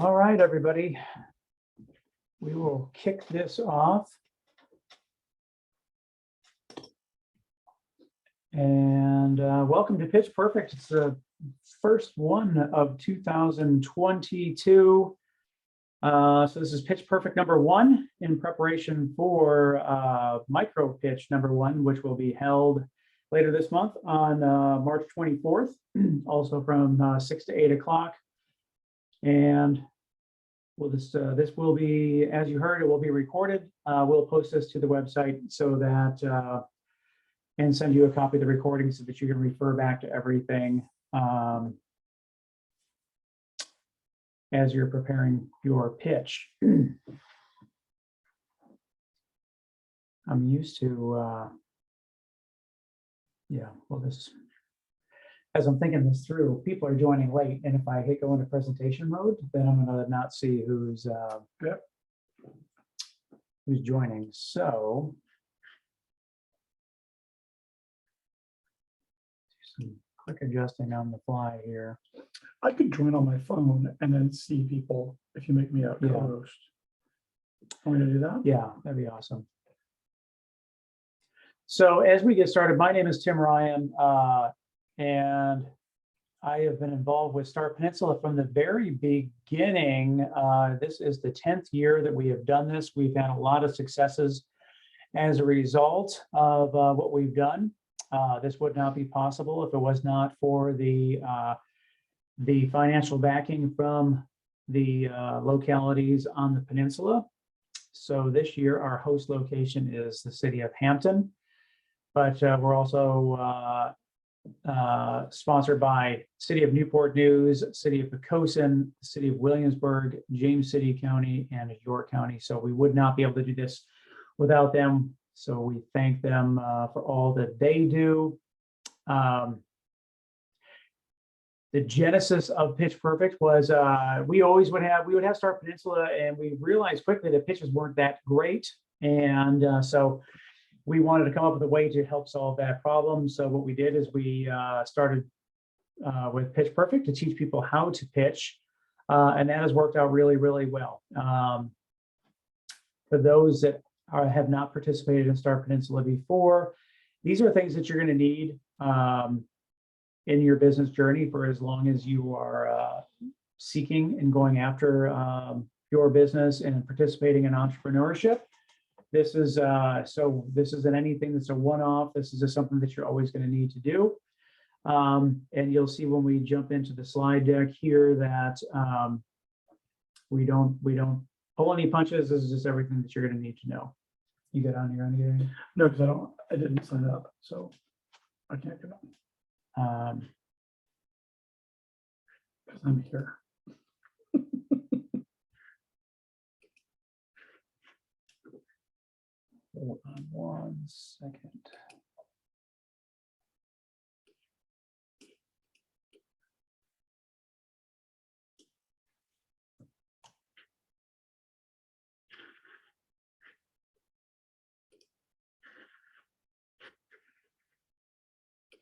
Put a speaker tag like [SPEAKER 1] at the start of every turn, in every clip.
[SPEAKER 1] All right, everybody. We will kick this off. And welcome to Pitch Perfect. It's the first one of 2022. So this is Pitch Perfect number 1 in preparation for micro pitch number 1, which will be held later this month on March 24th, also from 6 to 8 o'clock. And well, this will be, as you heard, it will be recorded. We'll post this to the website so that and send you a copy of the recording so that you can refer back to everything as you're preparing your pitch. I'm used to, as I'm thinking this through, people are joining late, and if I hit go into presentation mode, then I'm going to not see who's joining. So some quick adjusting on the fly here.
[SPEAKER 2] I could join on my phone and then see people if you make me a co-host. Want me to do that?
[SPEAKER 1] Yeah, that'd be awesome. So as we get started, my name is Tim Ryan, and I have been involved with Start Peninsula from the very beginning. This is the 10th year that we have done this. We've had a lot of successes as a result of what we've done. This would not be possible if it was not for the financial backing from the localities on the peninsula. So this year, our host location is the city of Hampton, but we're also sponsored by City of Newport News, City of Poquoson, City of Williamsburg, James City County, and York County. So we would not be able to do this without them. So we thank them for all that they do. The genesis of Pitch Perfect was we would have Start Peninsula, and we realized quickly that pitches weren't that great, and so we wanted to come up with a way to help solve that problem. So what we did is we started with Pitch Perfect to teach people how to pitch, and that has worked out really, really well. For those that have not participated in Start Peninsula before, these are things that you're going to need in your business journey for as long as you are seeking and going after your business and participating in entrepreneurship. This is so this isn't anything that's a one-off. This is just something that you're always going to need to do. And you'll see when we jump into the slide deck here that we don't pull any punches. This is just everything that you're going to need to know. You get on your own here?
[SPEAKER 2] No, because I didn't sign up, so I can't get on. Because I'm here.
[SPEAKER 1] Hold on 1 second.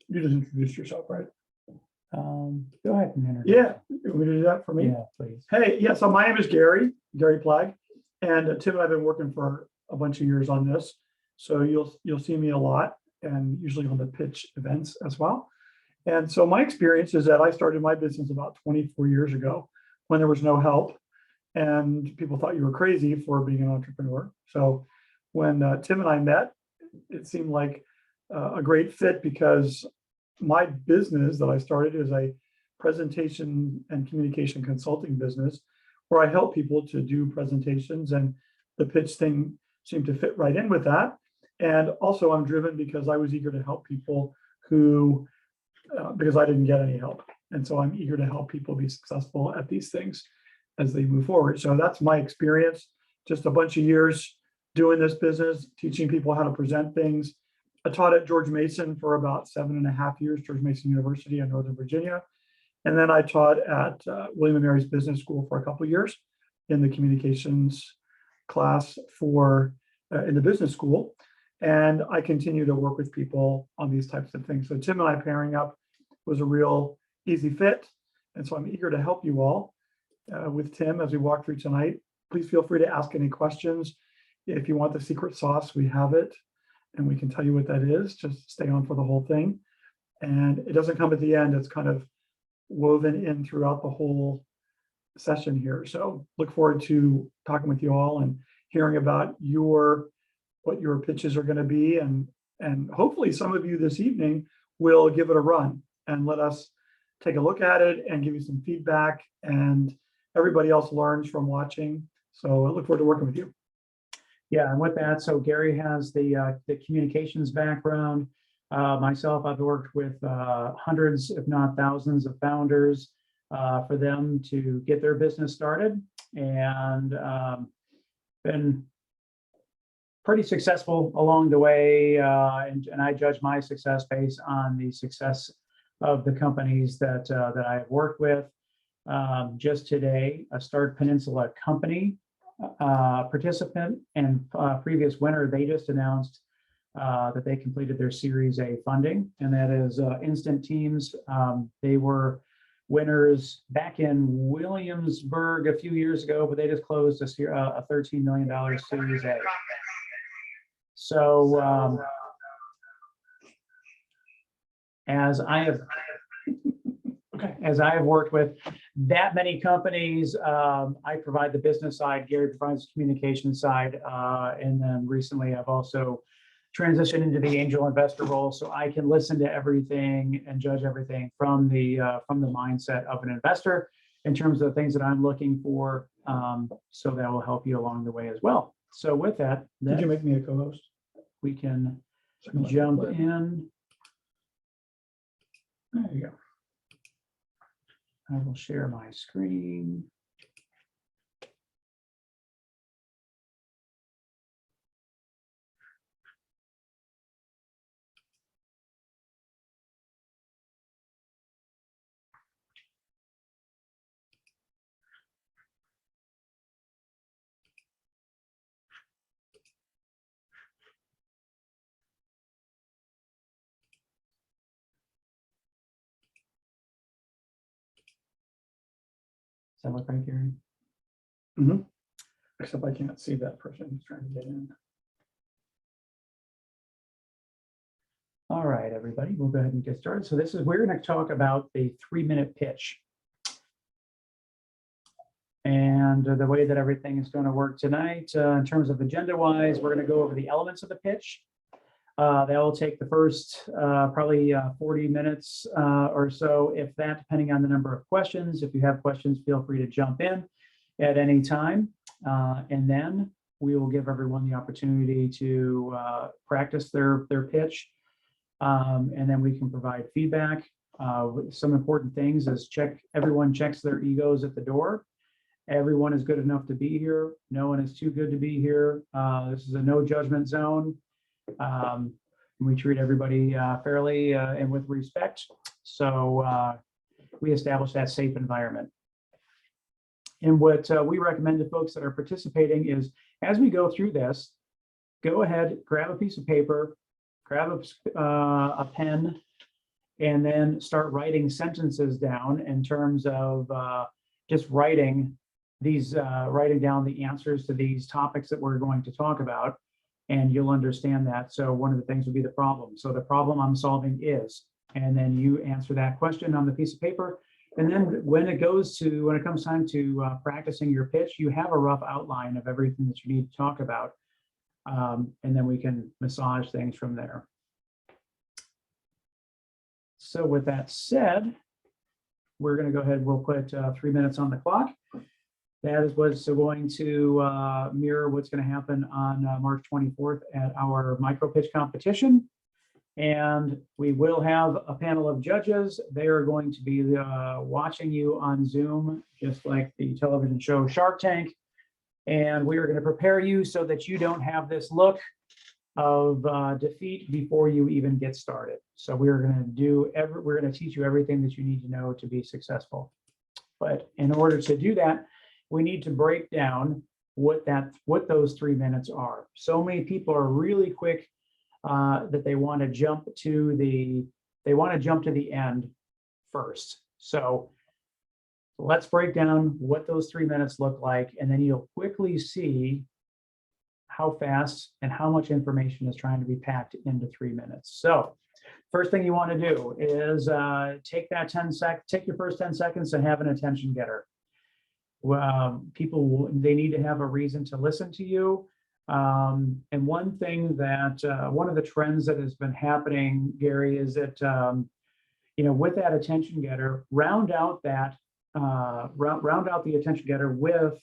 [SPEAKER 2] You just introduced yourself, right?
[SPEAKER 1] Go ahead and introduce.
[SPEAKER 2] Yeah, you want me to do that for me?
[SPEAKER 1] Yeah, please.
[SPEAKER 2] Hey, yeah, so my name is Gary Plaag, and Tim and I have been working for a bunch of years on this. So you'll see me a lot, and usually on the pitch events as well. And so my experience is that I started my business about 24 years ago when there was no help, and people thought you were crazy for being an entrepreneur. So when Tim and I met, it seemed like a great fit because my business that I started is a presentation and communication consulting business where I help people to do presentations, and the pitch thing seemed to fit right in with that. And also I'm driven because I was eager to help people who, because I didn't get any help. And so I'm eager to help people be successful at these things as they move forward. So that's my experience, just a bunch of years doing this business, teaching people how to present things. I taught at George Mason for about 7.5 years, George Mason University in Northern Virginia. And then I taught at William & Mary's Business School for a couple of years in the communications class for in the business school. And I continue to work with people on these types of things. So Tim and I pairing up was a real easy fit. And so I'm eager to help you all. with Tim as we walk through tonight. Please feel free to ask any questions. If you want the secret sauce, we have it, and we can tell you what that is. Just stay on for the whole thing. And it doesn't come at the end. It's kind of woven in throughout the whole session here. So look forward to talking with you all and hearing about what your pitches are going to be. And hopefully some of you this evening will give it a run and let us take a look at it and give you some feedback, and everybody else learns from watching. So I look forward to working with you.
[SPEAKER 1] Yeah, and with that, so Gary has the communications background. Myself, I've worked with hundreds, if not thousands, of founders for them to get their business started, and been pretty successful along the way. And I judge my success based on the success of the companies that I have worked with. Just today, a Start Peninsula company participant and previous winner, they just announced that they completed their Series A funding, and that is Instant Teams. They were winners back in Williamsburg a few years ago, but they just closed a $13 million Series A. So as I have worked with that many companies, I provide the business side, Gary provides the communication side, and then recently I've also transitioned into the angel investor role, so I can listen to everything and judge everything from the mindset of an investor in terms of the things that I'm looking for. So that will help you along the way as well. So with that,
[SPEAKER 2] Did you make me a co-host?
[SPEAKER 1] We can jump in. There you go. I will share my screen. Does that look right, Gary?
[SPEAKER 2] Mm-hmm. Except I can't see that person who's trying to get in.
[SPEAKER 1] All right, everybody, we'll go ahead and get started. So we're going to talk about the 3-minute pitch. And the way that everything is going to work tonight, in terms of agenda-wise, we're going to go over the elements of the pitch. That will take the first probably 40 minutes or so, if that, depending on the number of questions. If you have questions, feel free to jump in at any time. And then we will give everyone the opportunity to practice their pitch. And then we can provide feedback. Some important things is everyone checks their egos at the door. Everyone is good enough to be here. No one is too good to be here. This is a no judgment zone. We treat everybody fairly and with respect. So we establish that safe environment. And what we recommend to folks that are participating is, as we go through this, go ahead, grab a piece of paper, grab a pen, and then start writing sentences down in terms of just writing down the answers to these topics that we're going to talk about. And you'll understand that. So one of the things would be the problem. So the problem I'm solving is, and then you answer that question on the piece of paper. And then when it comes time to practicing your pitch, you have a rough outline of everything that you need to talk about. And then we can massage things from there. So with that said, we're going to go ahead, we'll put 3 minutes on the clock. That is what's going to mirror what's going to happen on March 24th at our micro pitch competition. And we will have a panel of judges. They are going to be watching you on Zoom, just like the television show Shark Tank. And we are going to prepare you so that you don't have this look of defeat before you even get started. So we're going to teach you everything that you need to know to be successful. But in order to do that, we need to break down what those 3 minutes are. So many people are really quick that they want to jump to the end first. So let's break down what those 3 minutes look like, and then you'll quickly see how fast and how much information is trying to be packed into 3 minutes. So first thing you want to do is take your first 10 seconds and have an attention getter. People, they need to have a reason to listen to you. And one thing that, one of the trends that has been happening, Gary, is that, with that attention getter, round out the attention getter with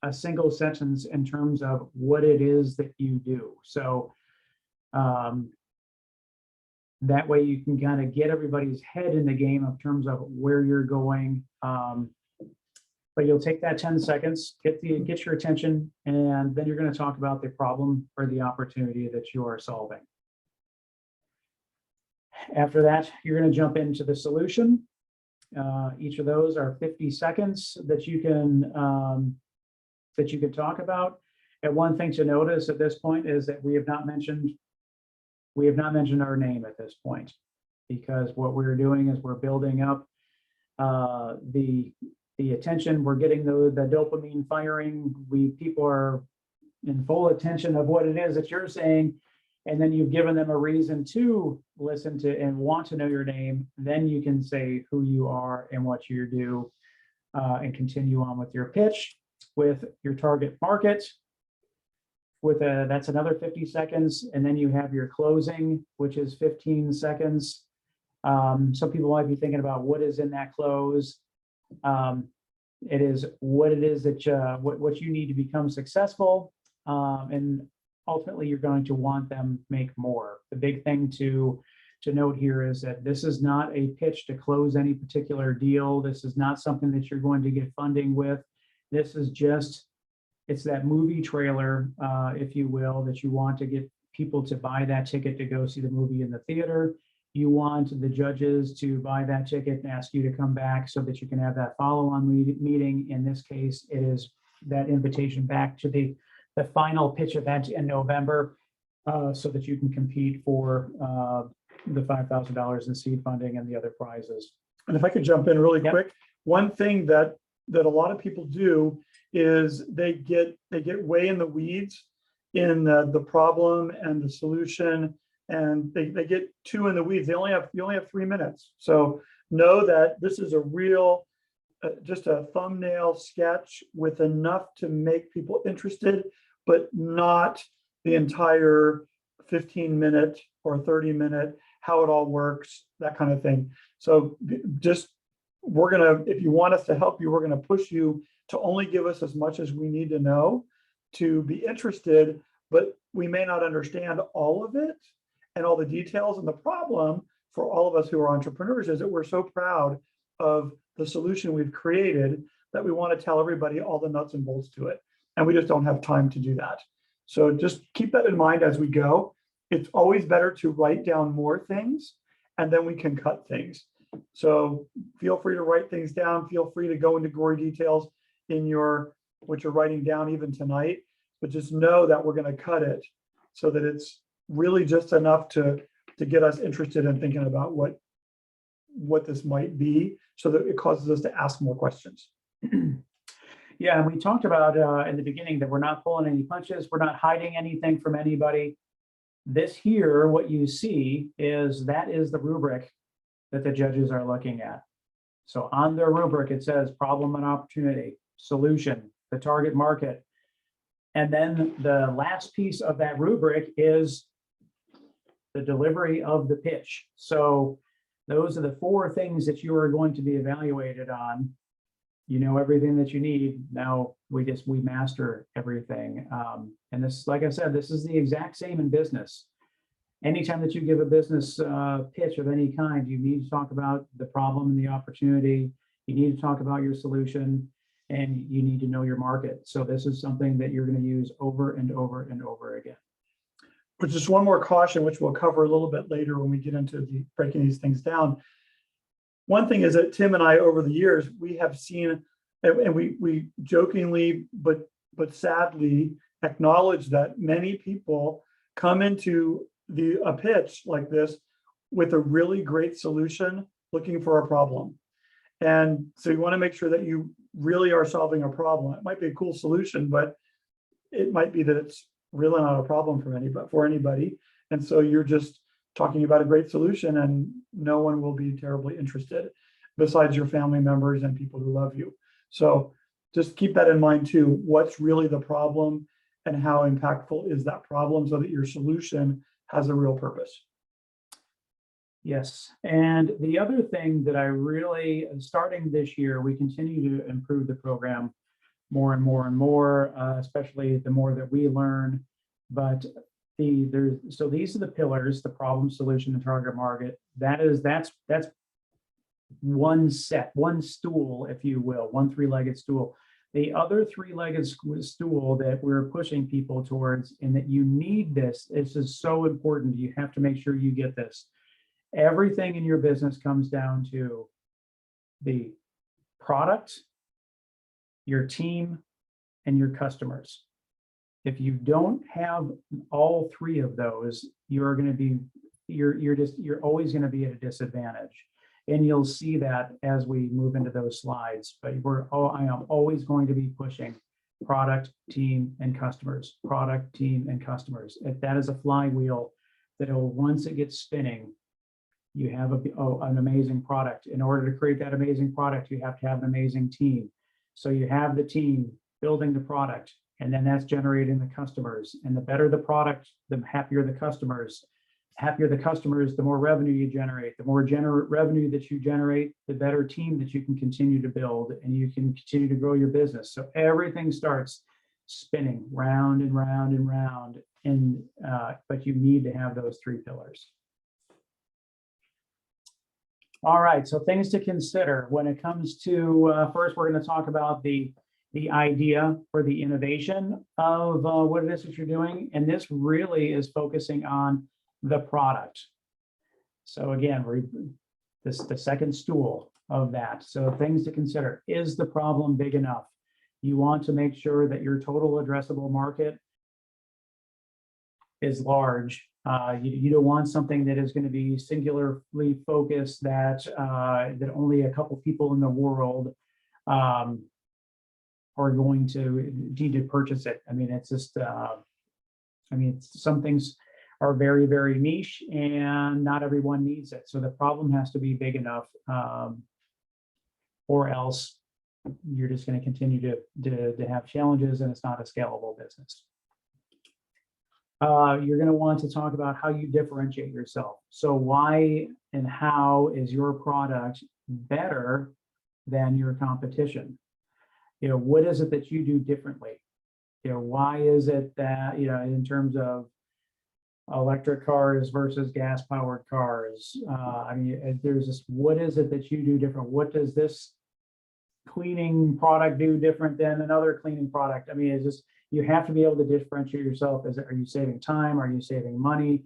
[SPEAKER 1] a single sentence in terms of what it is that you do. So that way you can kind of get everybody's head in the game in terms of where you're going. But you'll take that 10 seconds, get your attention, and then you're going to talk about the problem or the opportunity that you are solving. After that, you're going to jump into the solution. Each of those are 50 seconds that you can talk about. And one thing to notice at this point is that we have not mentioned our name at this point, because what we're doing is we're building up the attention. We're getting the dopamine firing. People are in full attention of what it is that you're saying, and then you've given them a reason to listen to and want to know your name. Then you can say who you are and what you do, and continue on with your pitch with your target market. That's another 50 seconds, and then you have your closing, which is 15 seconds. Some people might be thinking about what is in that close. It is what it is that what you need to become successful, and ultimately you're going to want them make more. The big thing to note here is that this is not a pitch to close any particular deal. This is not something that you're going to get funding with. This is just, it's that movie trailer, if you will, that you want to get people to buy that ticket to go see the movie in the theater. You want the judges to buy that ticket and ask you to come back so that you can have that follow-on meeting. In this case, it is that invitation back to the final pitch event in November, so that you can compete for the $5,000 in seed funding and the other prizes.
[SPEAKER 2] And if I could jump in really
[SPEAKER 1] Yep.
[SPEAKER 2] quick, one thing that a lot of people do is they get way in the weeds in the problem and the solution, and they get too in the weeds. You only have 3 minutes. So know that this is a real, just a thumbnail sketch with enough to make people interested, but not the entire 15-minute or 30-minute, how it all works, that kind of thing. So just, if you want us to help you, we're gonna push you to only give us as much as we need to know to be interested, but we may not understand all of it and all the details. And the problem for all of us who are entrepreneurs is that we're so proud of the solution we've created that we want to tell everybody all the nuts and bolts to it. And we just don't have time to do that. So just keep that in mind as we go. It's always better to write down more things, and then we can cut things. So feel free to write things down. Feel free to go into gory details in what you're writing down even tonight, but just know that we're going to cut it so that it's really just enough to get us interested in thinking about what this might be, so that it causes us to ask more questions.
[SPEAKER 1] Yeah, and we talked about in the beginning that we're not pulling any punches. We're not hiding anything from anybody. This here, what you see is that is the rubric that the judges are looking at. So on their rubric, it says problem and opportunity, solution, the target market. And then the last piece of that rubric is the delivery of the pitch. So those are the 4 things that you are going to be evaluated on. You know everything that you need. Now we master everything. And this, like I said, this is the exact same in business. Anytime that you give a business pitch of any kind, you need to talk about the problem and the opportunity. You need to talk about your solution, and you need to know your market. So this is something that you're going to use over and over and over again.
[SPEAKER 2] But just one more caution, which we'll cover a little bit later when we get into breaking these things down. One thing is that Tim and I, over the years, we have seen, and we jokingly but sadly acknowledge that many people come into a pitch like this with a really great solution, looking for a problem. And so you want to make sure that you really are solving a problem. It might be a cool solution, but it might be that it's really not a problem for anybody. And so you're just talking about a great solution and no one will be terribly interested besides your family members and people who love you. So just keep that in mind too. What's really the problem and how impactful is that problem so that your solution has a real purpose.
[SPEAKER 1] Yes, and the other thing that I really, starting this year, we continue to improve the program more and more and more, especially the more that we learn. But so these are the pillars: the problem, solution, and target market. That's one set, one stool, if you will, one three-legged stool. The other three-legged stool that we're pushing people towards, and that you need this is so important. You have to make sure you get this. Everything in your business comes down to the product, your team, and your customers. If you don't have all three of those, you're always going to be at a disadvantage. And you'll see that as we move into those slides. But I am always going to be pushing product, team, and customers. Product, team, and customers. If that is a flywheel that once it gets spinning, you have an amazing product. In order to create that amazing product, you have to have an amazing team. So you have the team building the product, and then that's generating the customers. And the better the product, the happier the customers. Happier the customers, the more revenue you generate. The more revenue that you generate, the better team that you can continue to build, and you can continue to grow your business. So everything starts spinning round and round and round. And but you need to have those three pillars. All right, so things to consider when it comes to, first, we're going to talk about the idea for the innovation of what it is that you're doing. And this really is focusing on the product. So again, the second stool of that. So things to consider: is the problem big enough? You want to make sure that your total addressable market is large. You don't want something that is going to be singularly focused, that only a couple people in the world are going to need to purchase it. I mean, it's just, some things are very, very niche and not everyone needs it. So the problem has to be big enough, or else you're just going to continue to have challenges and it's not a scalable business. You're going to want to talk about how you differentiate yourself. So why and how is your product better than your competition? What is it that you do differently? Why is it that, in terms of electric cars versus gas powered cars, there's this, what is it that you do different? What does this cleaning product do different than another cleaning product? It's just, you have to be able to differentiate yourself. Are you saving time? Are you saving money?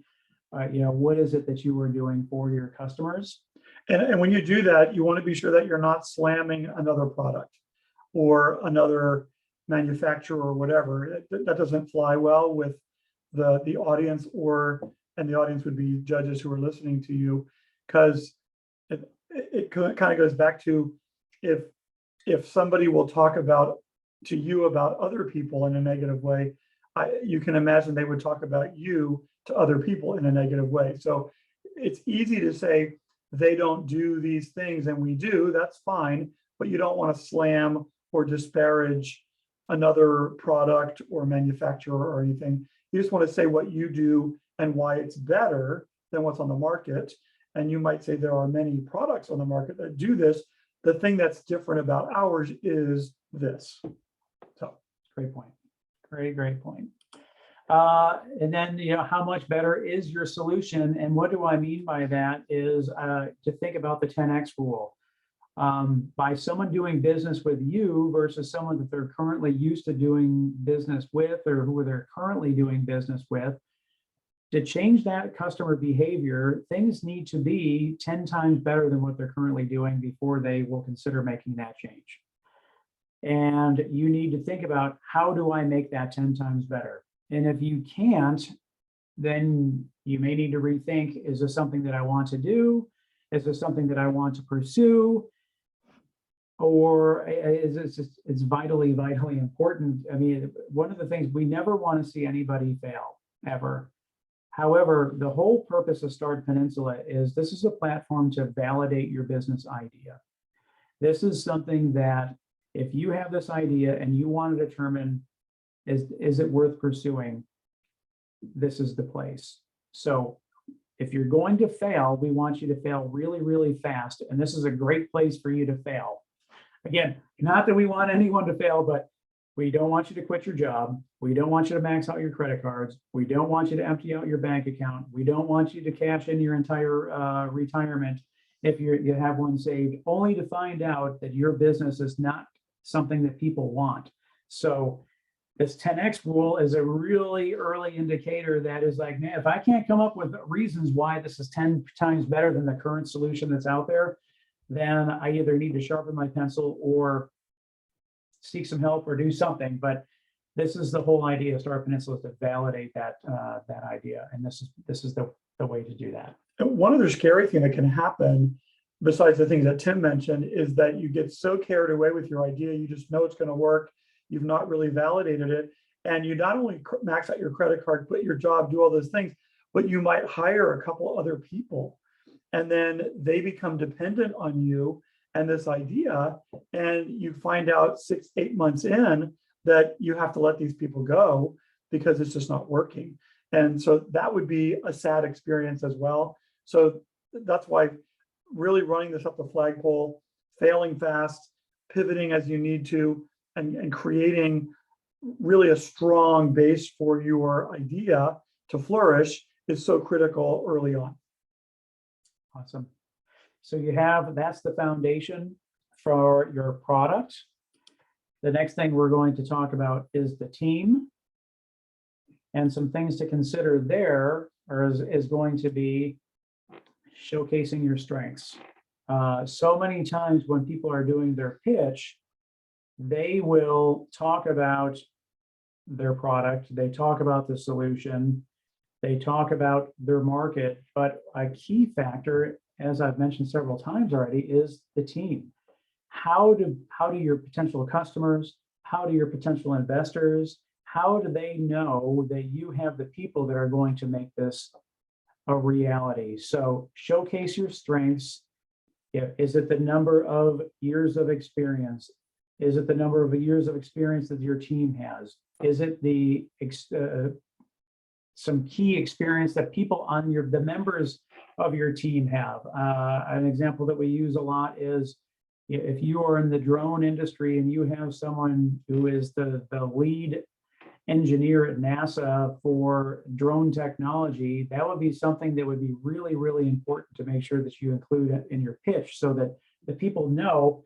[SPEAKER 1] What is it that you are doing for your customers?
[SPEAKER 2] And when you do that, you want to be sure that you're not slamming another product or another manufacturer or whatever. That doesn't fly well with the audience, and the audience would be judges who are listening to you, because it kind of goes back to, if somebody will talk to you about other people in a negative way, you can imagine they would talk about you to other people in a negative way. So it's easy to say they don't do these things and we do. That's fine, but you don't want to slam or disparage another product or manufacturer or anything. You just want to say what you do and why it's better than what's on the market. And you might say there are many products on the market that do this. The thing that's different about ours is this. So,
[SPEAKER 1] great point. Great point. And then, how much better is your solution? And what do I mean by that is to think about the 10X rule. By someone doing business with you versus someone that they're currently used to doing business with, or who they're currently doing business with, to change that customer behavior, things need to be 10 times better than what they're currently doing before they will consider making that change. And you need to think about, how do I make that 10 times better? And if you can't, then you may need to rethink, is this something that I want to do? Is this something that I want to pursue? or it's vitally, vitally important. I mean, one of the things, we never want to see anybody fail, ever. However, the whole purpose of Start Peninsula is this is a platform to validate your business idea. This is something that if you have this idea and you want to determine, is it worth pursuing, this is the place. So if you're going to fail, we want you to fail really, really fast. And this is a great place for you to fail. Again, not that we want anyone to fail, but we don't want you to quit your job. We don't want you to max out your credit cards. We don't want you to empty out your bank account. We don't want you to cash in your entire retirement if you have one saved, only to find out that your business is not something that people want. So this 10X rule is a really early indicator that is like, man, if I can't come up with reasons why this is 10 times better than the current solution that's out there, then I either need to sharpen my pencil or seek some help or do something. But this is the whole idea of Start Peninsula, to validate that that idea, and this is the way to do that.
[SPEAKER 2] And one other scary thing that can happen, besides the things that Tim mentioned, is that you get so carried away with your idea, you just know it's going to work. You've not really validated it, and you not only max out your credit card, quit your job, do all those things, but you might hire a couple other people, and then they become dependent on you and this idea, and you find out 6-8 months in that you have to let these people go because it's just not working. And so that would be a sad experience as well. So that's why really running this up the flagpole, failing fast, pivoting as you need to, and creating really a strong base for your idea to flourish is so critical early on.
[SPEAKER 1] Awesome. So that's the foundation for your product. The next thing we're going to talk about is the team. And some things to consider there is going to be showcasing your strengths. So many times when people are doing their pitch, they will talk about their product, they talk about the solution, they talk about their market, but a key factor, as I've mentioned several times already, is the team. How do your potential customers, how do your potential investors, how do they know that you have the people that are going to make this a reality? So showcase your strengths. Is it the number of years of experience? Is it the number of years of experience that your team has? Is it the some key experience that people on the members of your team have? An example that we use a lot is if you are in the drone industry and you have someone who is the lead engineer at NASA for drone technology, that would be something that would be really, really important to make sure that you include it in your pitch, so that the people know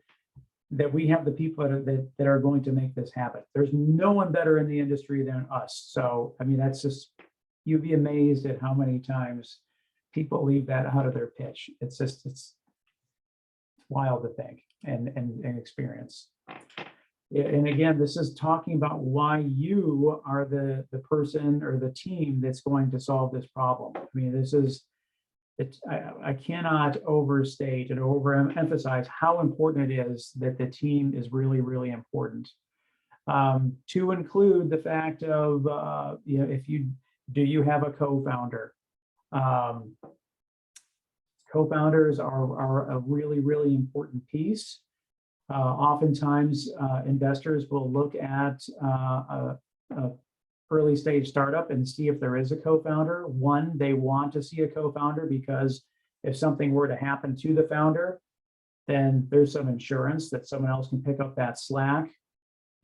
[SPEAKER 1] that we have the people that are going to make this happen. There's no one better in the industry than us. So, I mean, that's just, you'd be amazed at how many times people leave that out of their pitch. It's wild to think and experience. And again, this is talking about why you are the person or the team that's going to solve this problem. I mean, I cannot overstate and overemphasize how important it is that the team is really, really important. To include the fact of, do you have a co-founder? Co-founders are a really, really important piece. Oftentimes, investors will look at a early stage startup and see if there is a co-founder. One, they want to see a co-founder because if something were to happen to the founder, then there's some insurance that someone else can pick up that slack.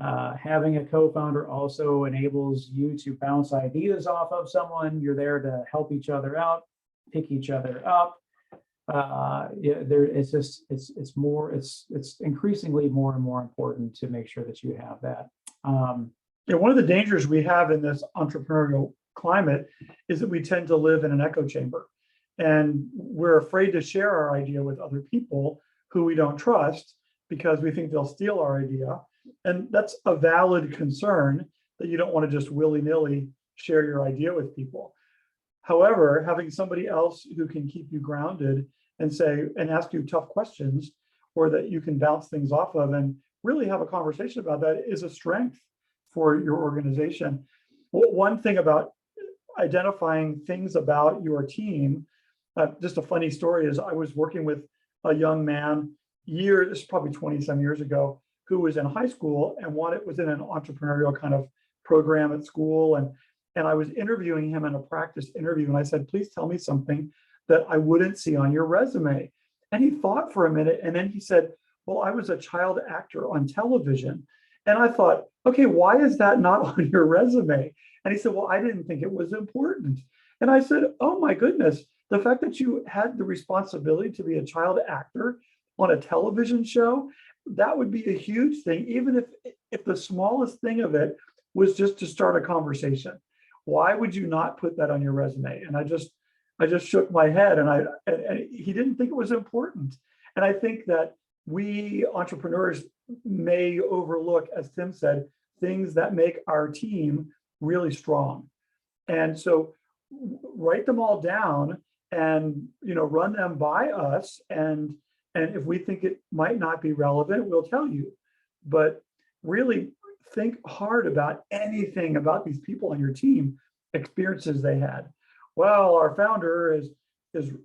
[SPEAKER 1] Having a co-founder also enables you to bounce ideas off of someone. You're there to help each other out, pick each other up. It's increasingly more and more important to make sure that you have that.
[SPEAKER 2] One of the dangers we have in this entrepreneurial climate is that we tend to live in an echo chamber, and we're afraid to share our idea with other people who we don't trust because we think they'll steal our idea. And that's a valid concern, that you don't want to just willy-nilly share your idea with people. However, having somebody else who can keep you grounded and ask you tough questions, or that you can bounce things off of and really have a conversation about that is a strength for your organization. One thing about identifying things about your team, just a funny story is I was working with a young man this is probably 20 some years ago, who was in high school and was in an entrepreneurial kind of program at school. And I was interviewing him in a practice interview. And I said, please tell me something that I wouldn't see on your resume. And he thought for a minute. And then he said, well, I was a child actor on television. And I thought, okay, why is that not on your resume? And he said, well, I didn't think it was important. And I said, oh my goodness, the fact that you had the responsibility to be a child actor on a television show, that would be a huge thing, even if the smallest thing of it was just to start a conversation. Why would you not put that on your resume? And I just shook my head, and he didn't think it was important. And I think that we entrepreneurs may overlook, as Tim said, things that make our team really strong. And so write them all down and run them by us. And if we think it might not be relevant, we'll tell you. But really think hard about anything about these people on your team, experiences they had. Well, our founder is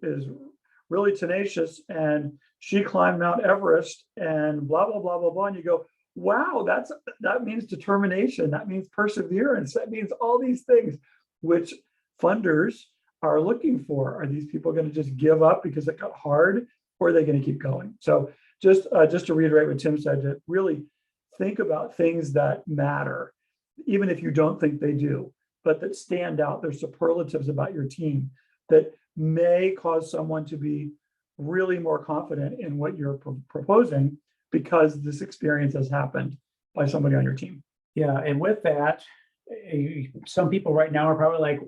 [SPEAKER 2] really tenacious, and she climbed Mount Everest, and blah blah blah blah blah. And you go, wow, that means determination, that means perseverance, that means all these things which funders are looking for. Are these people going to just give up because it got hard, or are they going to keep going? So just to reiterate what Tim said, to really think about things that matter, even if you don't think they do, but that stand out. There's superlatives about your team that may cause someone to be really more confident in what you're proposing because this experience has happened by somebody on your team.
[SPEAKER 1] Yeah, and with that, some people right now are probably like,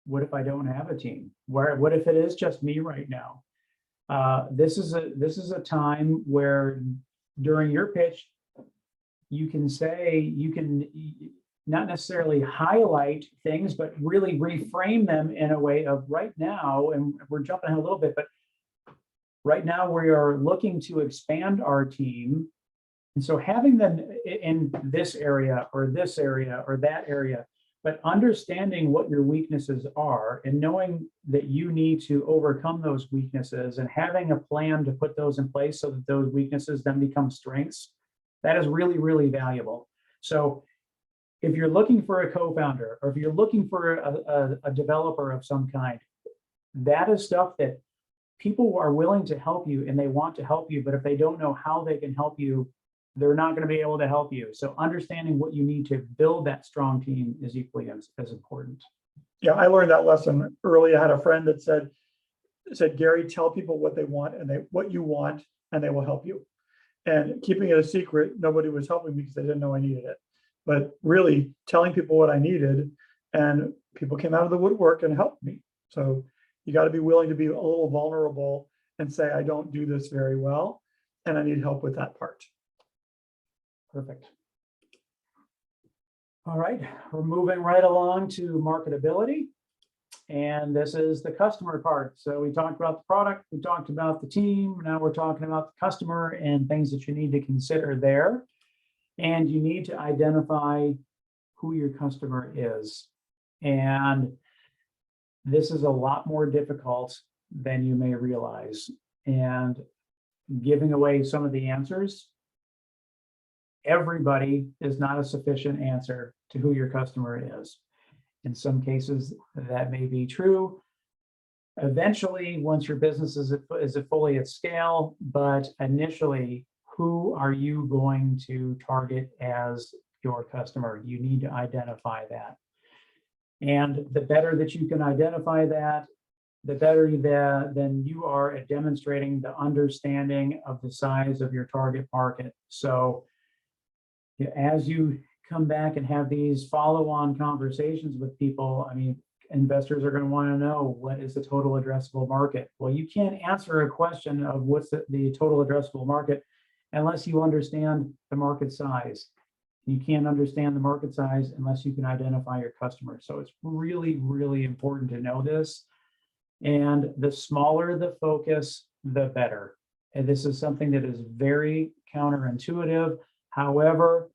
[SPEAKER 1] what if I don't have a team? What if it is just me right now? This is a time where during your pitch, you can not necessarily highlight things, but really reframe them in a way of right now, and we're jumping ahead a little bit, but right now we are looking to expand our team. And so having them in this area or that area, but understanding what your weaknesses are and knowing that you need to overcome those weaknesses and having a plan to put those in place so that those weaknesses then become strengths, that is really, really valuable. So if you're looking for a co-founder, or if you're looking for a developer of some kind, that is stuff that people are willing to help you and they want to help you, but if they don't know how they can help you, they're not going to be able to help you. So understanding what you need to build that strong team is equally as important.
[SPEAKER 2] Yeah, I learned that lesson early. I had a friend that said, Gary, tell people what they want and what you want, and they will help you. And keeping it a secret, nobody was helping me because they didn't know I needed it. But really telling people what I needed, and people came out of the woodwork and helped me. So you got to be willing to be a little vulnerable and say, I don't do this very well, and I need help with that part.
[SPEAKER 1] Perfect. All right, we're moving right along to marketability. And this is the customer part. So we talked about the product, we talked about the team, now we're talking about the customer and things that you need to consider there. And you need to identify who your customer is. And this is a lot more difficult than you may realize. And giving away some of the answers, everybody is not a sufficient answer to who your customer is. In some cases, that may be true. Eventually, once your business is fully at scale, but initially, who are you going to target as your customer? You need to identify that. And the better that you can identify that, the better then you are at demonstrating the understanding of the size of your target market. So as you come back and have these follow-on conversations with people, I mean, investors are going to want to know, what is the total addressable market? Well, you can't answer a question of what's the total addressable market unless you understand the market size. You can't understand the market size unless you can identify your customers. So it's really, really important to know this. And the smaller the focus, the better. And this is something that is very counterintuitive. However,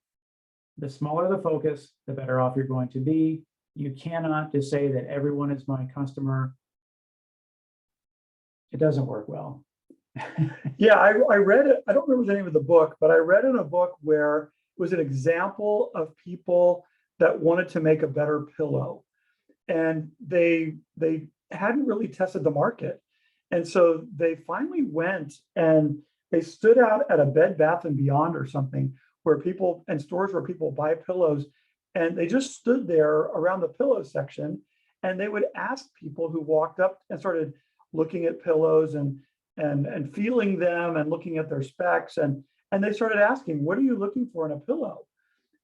[SPEAKER 1] the smaller the focus, the better off you're going to be. You cannot just say that everyone is my customer. It doesn't work well.
[SPEAKER 2] Yeah, I read it. I don't remember the name of the book, but I read in a book where it was an example of people that wanted to make a better pillow. And they hadn't really tested the market. And so they finally went and they stood out at a Bed Bath and Beyond or something where people and stores where people buy pillows, and they just stood there around the pillow section, and they would ask people who walked up and started looking at pillows and feeling them and looking at their specs, and they started asking, what are you looking for in a pillow?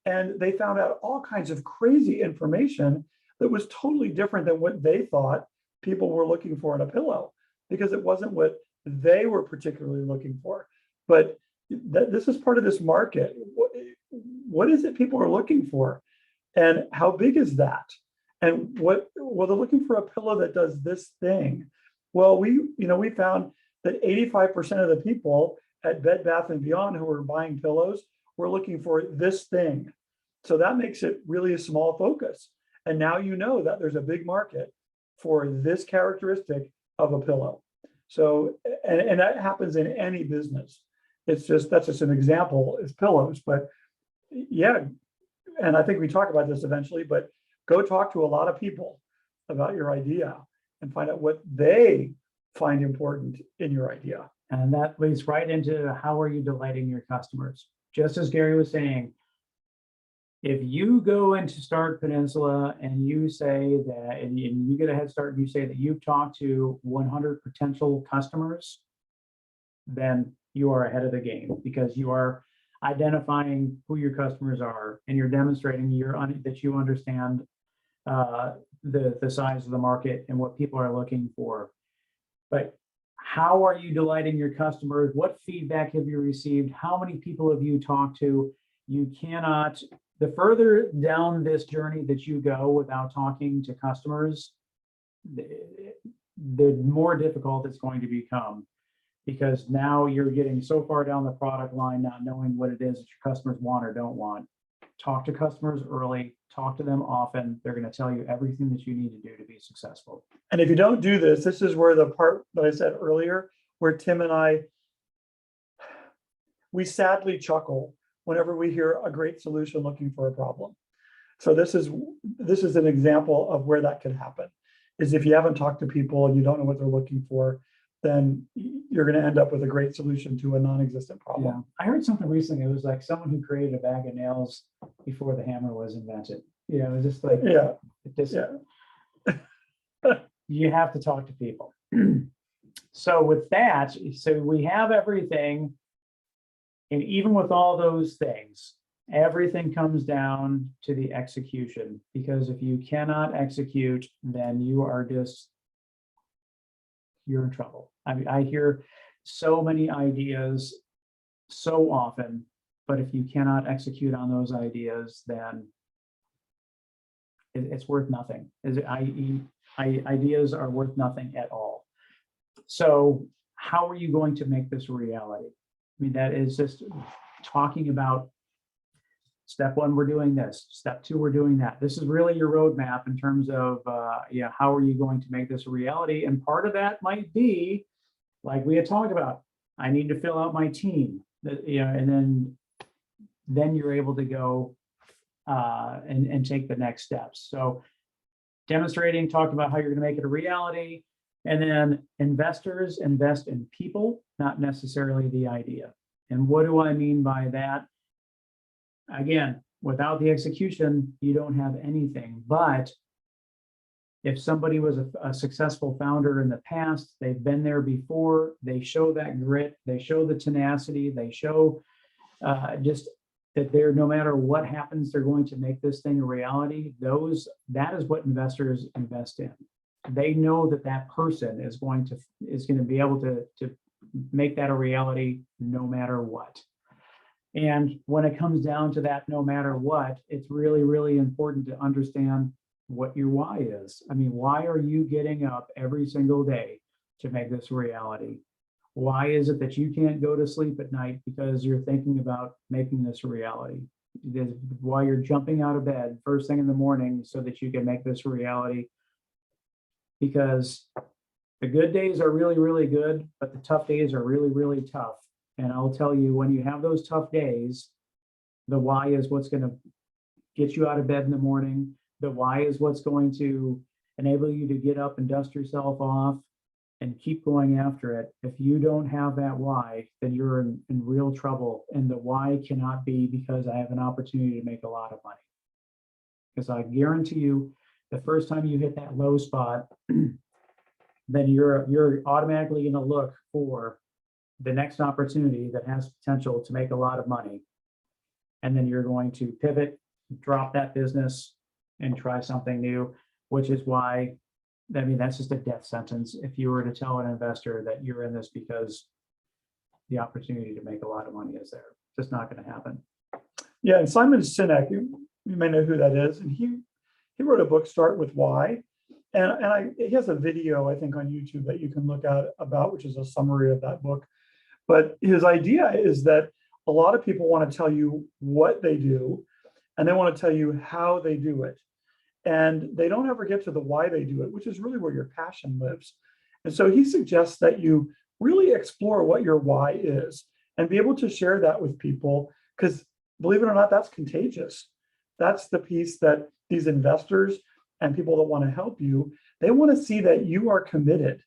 [SPEAKER 2] And they found out all kinds of crazy information that was totally different than what they thought people were looking for in a pillow, because it wasn't what they were particularly looking for. But this is part of this market. What is it people are looking for? And how big is that? And well, they're looking for a pillow that does this thing. Well, we found that 85% of the people at Bed Bath and Beyond who were buying pillows were looking for this thing. So that makes it really a small focus. And now you know that there's a big market for this characteristic of a pillow. So, and that happens in any business. That's just an example, is pillows. But yeah, and I think we talk about this eventually, but go talk to a lot of people about your idea and find out what they find important in your idea.
[SPEAKER 1] And that leads right into how are you delighting your customers? Just as Gary was saying, if you go into Start Peninsula and you say that, and you get a head start and you say that you've talked to 100 potential customers, then you are ahead of the game, because you are identifying who your customers are and you're demonstrating that you understand the size of the market and what people are looking for. But how are you delighting your customers? What feedback have you received? How many people have you talked to? You cannot, the further down this journey that you go without talking to customers, the more difficult it's going to become, because now you're getting so far down the product line, not knowing what it is that your customers want or don't want. Talk to customers early, talk to them often. They're going to tell you everything that you need to do to be successful.
[SPEAKER 2] And if you don't do this, this is where the part that I said earlier, where Tim and I, we sadly chuckle whenever we hear a great solution looking for a problem. So this is an example of where that can happen, is if you haven't talked to people and you don't know what they're looking for, then you're going to end up with a great solution to a non-existent problem.
[SPEAKER 1] Yeah. I heard something recently. It was like someone who created a bag of nails before the hammer was invented. It was just like, you have to talk to people. So with that, so we have everything. And even with all those things, everything comes down to the execution, because if you cannot execute, then you're in trouble. I mean, I hear so many ideas so often, but if you cannot execute on those ideas, then it's worth nothing. Ideas are worth nothing at all. So how are you going to make this a reality? I mean, that is just talking about step one, we're doing this. Step two, we're doing that. This is really your roadmap in terms of, how are you going to make this a reality? And part of that might be, like we had talked about, I need to fill out my team, and then you're able to go and take the next steps. So demonstrating, talking about how you're going to make it a reality. And then investors invest in people, not necessarily the idea. And what do I mean by that? Again, without the execution, you don't have anything. But if somebody was a successful founder in the past, they've been there before, they show that grit, they show the tenacity, they show just that they're, no matter what happens, they're going to make this thing a reality. That is what investors invest in. They know that that person is going to be able to make that a reality no matter what. And when it comes down to that, no matter what, it's really, really important to understand what your why is. I mean, why are you getting up every single day to make this a reality? Why is it that you can't go to sleep at night because you're thinking about making this a reality? Why you're jumping out of bed first thing in the morning so that you can make this a reality? Because the good days are really, really good, but the tough days are really, really tough. And I'll tell you, when you have those tough days, the why is what's going to get you out of bed in the morning. The why is what's going to enable you to get up and dust yourself off and keep going after it. If you don't have that why, then you're in real trouble. And the why cannot be because I have an opportunity to make a lot of money. Because I guarantee you, the first time you hit that low spot, then you're automatically going to look for the next opportunity that has potential to make a lot of money. And then you're going to pivot, drop that business, and try something new, which is why, I mean, that's just a death sentence if you were to tell an investor that you're in this because the opportunity to make a lot of money is there. It's just not going to happen.
[SPEAKER 2] Yeah, and Simon Sinek, you may know who that is, and he wrote a book, Start With Why, and he has a video, I think, on YouTube that you can look at about, which is a summary of that book. But his idea is that a lot of people want to tell you what they do, and they want to tell you how they do it. And they don't ever get to the why they do it, which is really where your passion lives. And so he suggests that you really explore what your why is and be able to share that with people, because believe it or not, that's contagious. That's the piece that these investors and people that want to help you, they want to see that you are committed.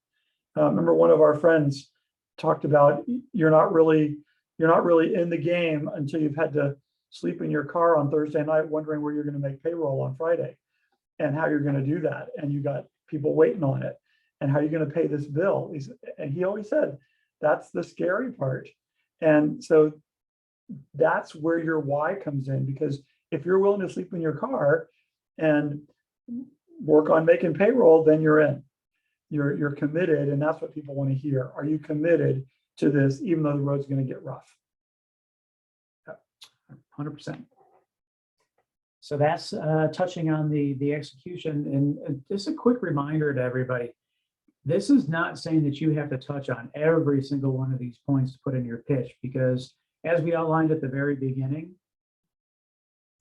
[SPEAKER 2] Remember, one of our friends talked about you're not really in the game until you've had to sleep in your car on Thursday night wondering where you're going to make payroll on Friday and how you're going to do that. And you got people waiting on it and how you're going to pay this bill. And he always said, that's the scary part. And so that's where your why comes in, because if you're willing to sleep in your car and work on making payroll, then you're in. You're committed, and that's what people want to hear. Are you committed to this, even though the road's going to get rough?
[SPEAKER 1] 100%. So that's touching on the execution. And just a quick reminder to everybody, this is not saying that you have to touch on every single one of these points to put in your pitch, because as we outlined at the very beginning,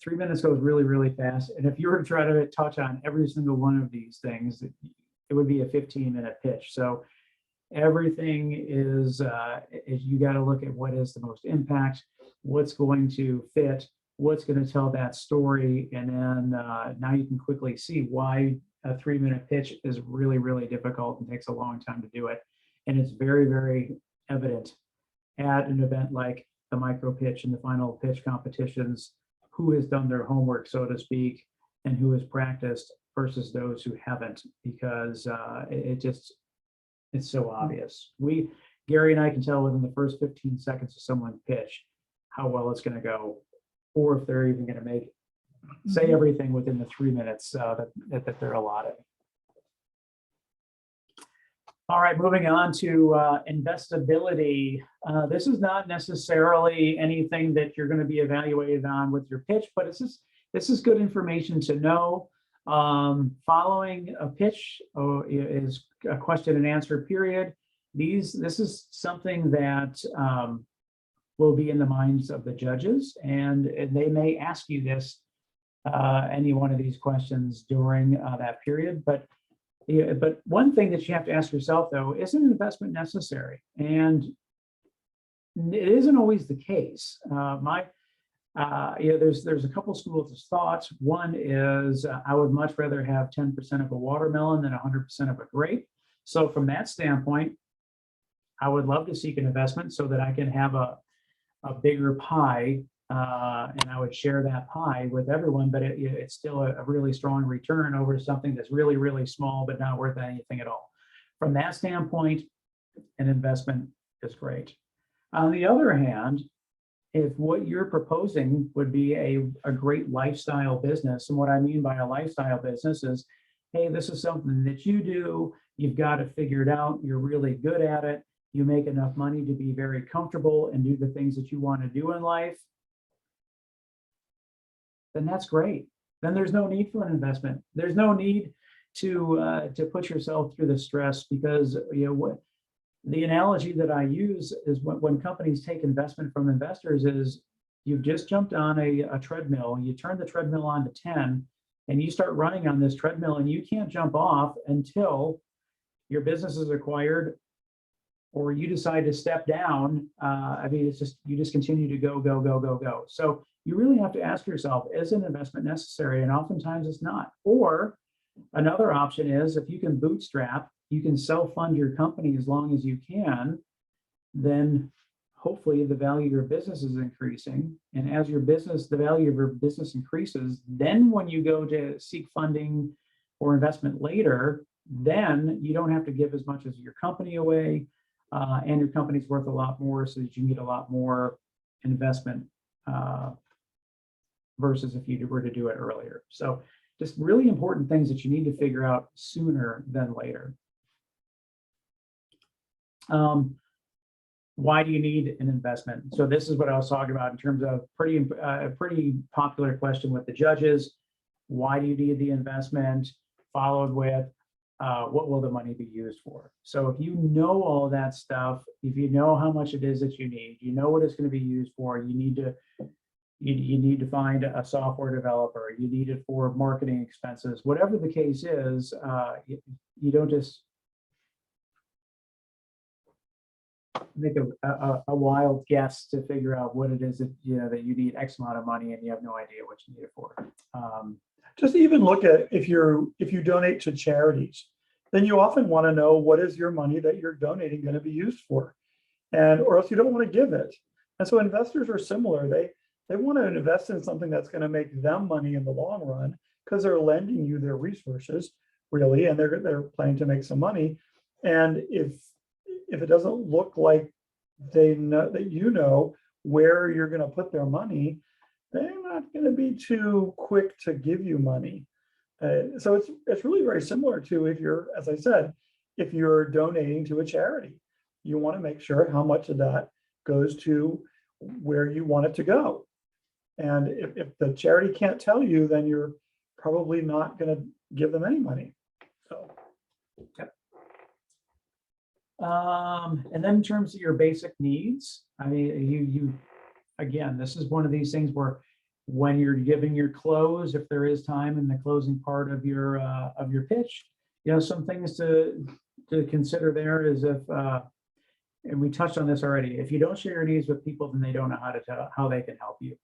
[SPEAKER 1] 3 minutes goes really, really fast. And if you were to try to touch on every single one of these things, it would be a 15-minute pitch. So everything is you got to look at what is the most impact, what's going to fit, what's going to tell that story. And then now you can quickly see why a 3-minute pitch is really, really difficult and takes a long time to do it. And it's very, very evident at an event like the micro pitch and the final pitch competitions, who has done their homework, so to speak, and who has practiced versus those who haven't, because it's so obvious. Gary and I can tell within the first 15 seconds of someone's pitch how well it's going to go, or if they're even going to say everything within the 3 minutes that they're allotted. All right, moving on to Investibility. This is not necessarily anything that you're going to be evaluated on with your pitch, but this is good information to know. Following a pitch is a question and answer period. This is something that will be in the minds of the judges, and they may ask you this, any one of these questions during that period. But one thing that you have to ask yourself, though, is an investment necessary? And it isn't always the case. There's a couple schools of thoughts. One is I would much rather have 10% of a watermelon than 100% of a grape. So from that standpoint, I would love to seek an investment so that I can have a bigger pie, and I would share that pie with everyone, but it's still a really strong return over something that's really, really small, but not worth anything at all. From that standpoint, an investment is great. On the other hand, if what you're proposing would be a great lifestyle business, and what I mean by a lifestyle business is, hey, this is something that you do, you've got it figured out, you're really good at it, you make enough money to be very comfortable and do the things that you want to do in life, then that's great. Then there's no need for an investment. There's no need to put yourself through the stress, because The analogy that I use is when companies take investment from investors is you've just jumped on a treadmill, you turn the treadmill on to 10, and you start running on this treadmill, and you can't jump off until your business is acquired or you decide to step down. I mean, it's just, you just continue to go, go, go, go, go. So you really have to ask yourself, is an investment necessary? And oftentimes it's not. Or another option is if you can bootstrap, you can self-fund your company as long as you can, then hopefully the value of your business is increasing. And as your business, the value of your business increases, then when you go to seek funding or investment later, then you don't have to give as much as your company away, and your company's worth a lot more so that you can get a lot more investment versus if you were to do it earlier. So just really important things that you need to figure out sooner than later. Why do you need an investment? So this is what I was talking about in terms of a pretty popular question with the judges. Why do you need the investment? Followed with, what will the money be used for? So if you know all that stuff, if you know how much it is that you need, you know what it's going to be used for, you need to find a software developer, you need it for marketing expenses, whatever the case is, you don't just make a wild guess to figure out what it is that that you need X amount of money and you have no idea what you need it for.
[SPEAKER 2] Just even look at if you donate to charities, then you often want to know what is your money that you're donating going to be used for, and or else you don't want to give it. And so investors are similar. They want to invest in something that's going to make them money in the long run because they're lending you their resources, really, and they're planning to make some money. And if it doesn't look like they know that you know where you're going to put their money, they're not going to be too quick to give you money. So it's really very similar to if you're, as I said, if you're donating to a charity, you want to make sure how much of that goes to where you want it to go. And if the charity can't tell you, then you're probably not going to give them any money. So.
[SPEAKER 1] Okay. And then in terms of your basic needs, I mean, you again, this is one of these things where when you're giving your close, if there is time in the closing part of your pitch, some things to consider there is if, and we touched on this already, if you don't share your needs with people, then they don't know how they can help you.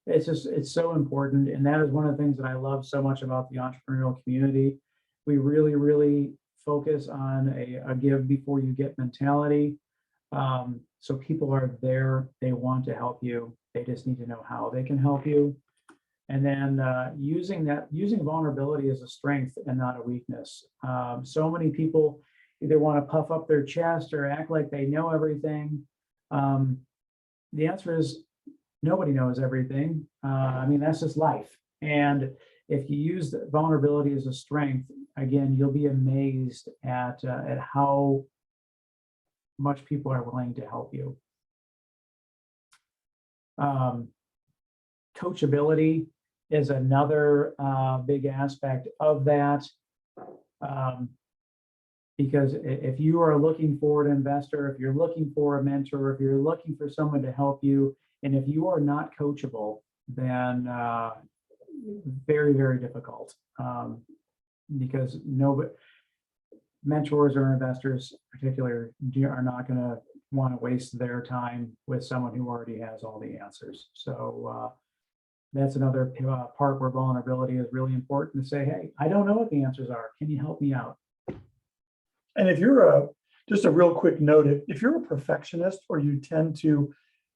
[SPEAKER 1] It's so important. And that is one of the things that I love so much about the entrepreneurial community. We really, really focus on a give before you get mentality. So people are there, they want to help you. They just need to know how they can help you. And then using vulnerability as a strength and not a weakness. So many people either want to puff up their chest or act like they know everything. The answer is nobody knows everything. I mean, that's just life. And if you use the vulnerability as a strength, again, you'll be amazed at how much people are willing to help you. Coachability is another big aspect of that. Because if you are looking for an investor, if you're looking for a mentor, if you're looking for someone to help you, and if you are not coachable, then very, very difficult. Because mentors or investors particularly are not going to want to waste their time with someone who already has all the answers. So that's another part where vulnerability is really important to say, hey, I don't know what the answers are. Can you help me out?
[SPEAKER 2] And if you're just a real quick note, if you're a perfectionist or you tend to,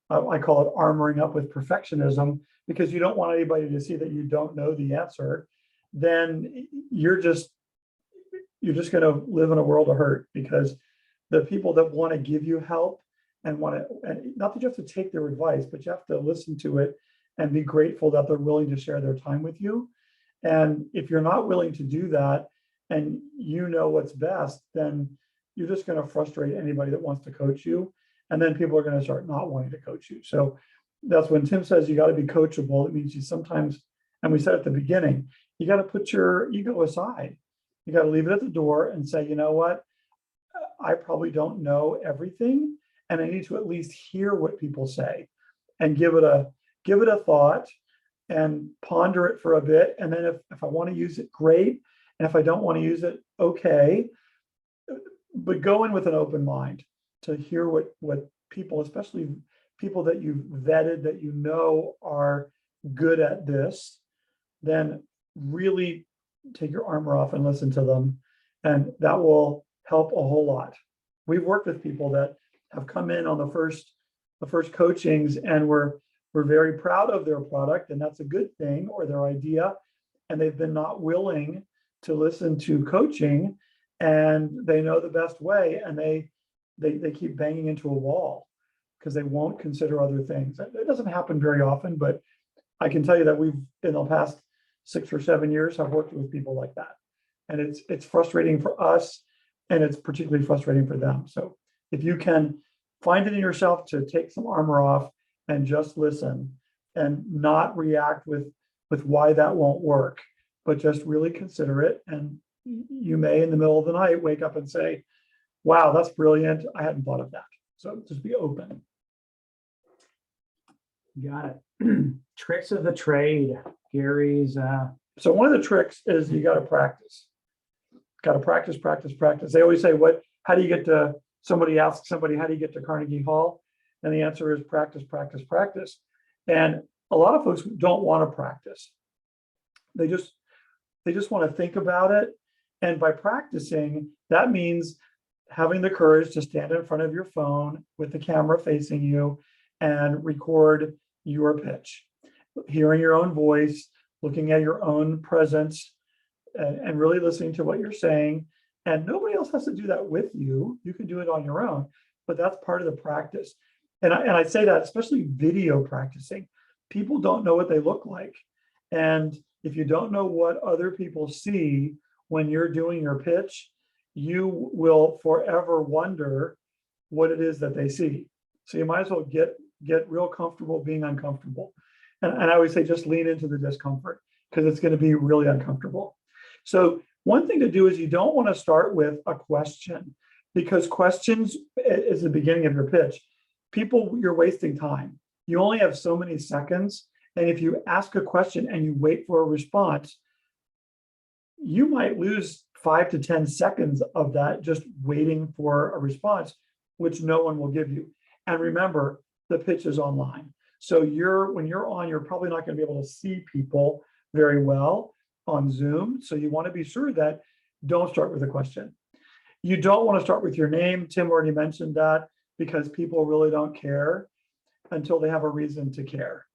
[SPEAKER 2] I call it armoring up with perfectionism because you don't want anybody to see that you don't know the answer, then you're just going to live in a world of hurt, because the people that want to give you help and not that you have to take their advice, but you have to listen to it and be grateful that they're willing to share their time with you. And if you're not willing to do that and you know what's best, then you're just going to frustrate anybody that wants to coach you. And then people are going to start not wanting to coach you. So that's when Tim says you got to be coachable. It means you sometimes, and we said at the beginning, you got to put your ego aside. You got to leave it at the door and say, you know what, I probably don't know everything, and I need to at least hear what people say and give it a thought and ponder it for a bit. And then if I want to use it, great. And if I don't want to use it, okay. But go in with an open mind to hear what people, especially people that you've vetted, that you know are good at this, then really take your armor off and listen to them. And that will help a whole lot. We've worked with people that have come in on the first coachings, and we're very proud of their product, and that's a good thing, or their idea, and they've been not willing to listen to coaching, and they know the best way, and they keep banging into a wall because they won't consider other things. It doesn't happen very often, but I can tell you that we've, in the past 6 or 7 years, have worked with people like that, and it's frustrating for us, and it's particularly frustrating for them. So if you can find it in yourself to take some armor off and just listen and not react with why that won't work, but just really consider it. And you may, in the middle of the night, wake up and say, wow, that's brilliant. I hadn't thought of that. So just be open.
[SPEAKER 1] Got it. Tricks of the trade, Gary's.
[SPEAKER 2] So one of the tricks is you got to practice. Got to practice, practice, practice. They always say, how do you get to, somebody asks somebody, how do you get to Carnegie Hall? And the answer is practice, practice, practice. And a lot of folks don't want to practice. They just want to think about it. And by practicing, that means having the courage to stand in front of your phone with the camera facing you and record your pitch, hearing your own voice, looking at your own presence, and really listening to what you're saying. And nobody else has to do that with you. You can do it on your own, but that's part of the practice. And I say that, especially video practicing. People don't know what they look like. And if you don't know what other people see when you're doing your pitch, you will forever wonder what it is that they see. So you might as well get real comfortable being uncomfortable. And I always say, just lean into the discomfort, because it's going to be really uncomfortable. So one thing to do is you don't want to start with a question, because questions is the beginning of your pitch. People, you're wasting time. You only have so many seconds. And if you ask a question and you wait for a response, you might lose 5 to 10 seconds of that just waiting for a response, which no one will give you. And remember, the pitch is online. So when you're on, you're probably not going to be able to see people very well on Zoom. So you want to be sure that don't start with a question. You don't want to start with your name. Tim already mentioned that, because people really don't care until they have a reason to care.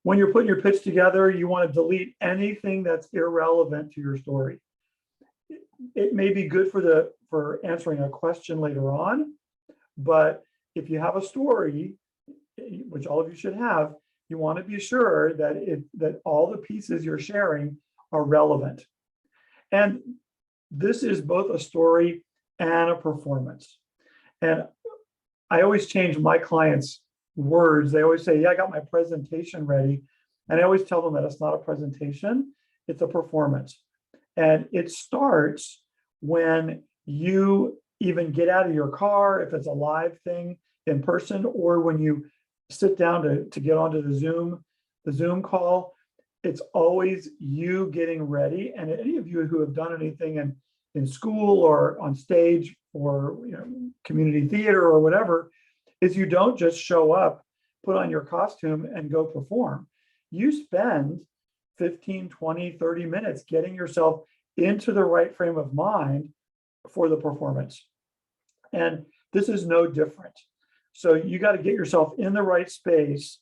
[SPEAKER 2] When you're putting your pitch together, you want to delete anything that's irrelevant to your story. It may be good for answering a question later on, but if you have a story, which all of you should have, you want to be sure that all the pieces you're sharing are relevant. And this is both a story and a performance. And I always change my clients' words. They always say, yeah, I got my presentation ready. And I always tell them that it's not a presentation, it's a performance. And it starts when you even get out of your car, if it's a live thing in person, or when you sit down to get onto the Zoom call. It's always you getting ready. And any of you who have done anything in school or on stage or community theater or whatever, is you don't just show up, put on your costume and go perform. You spend 15, 20, 30 minutes getting yourself into the right frame of mind for the performance. And this is no different. So you got to get yourself in the right space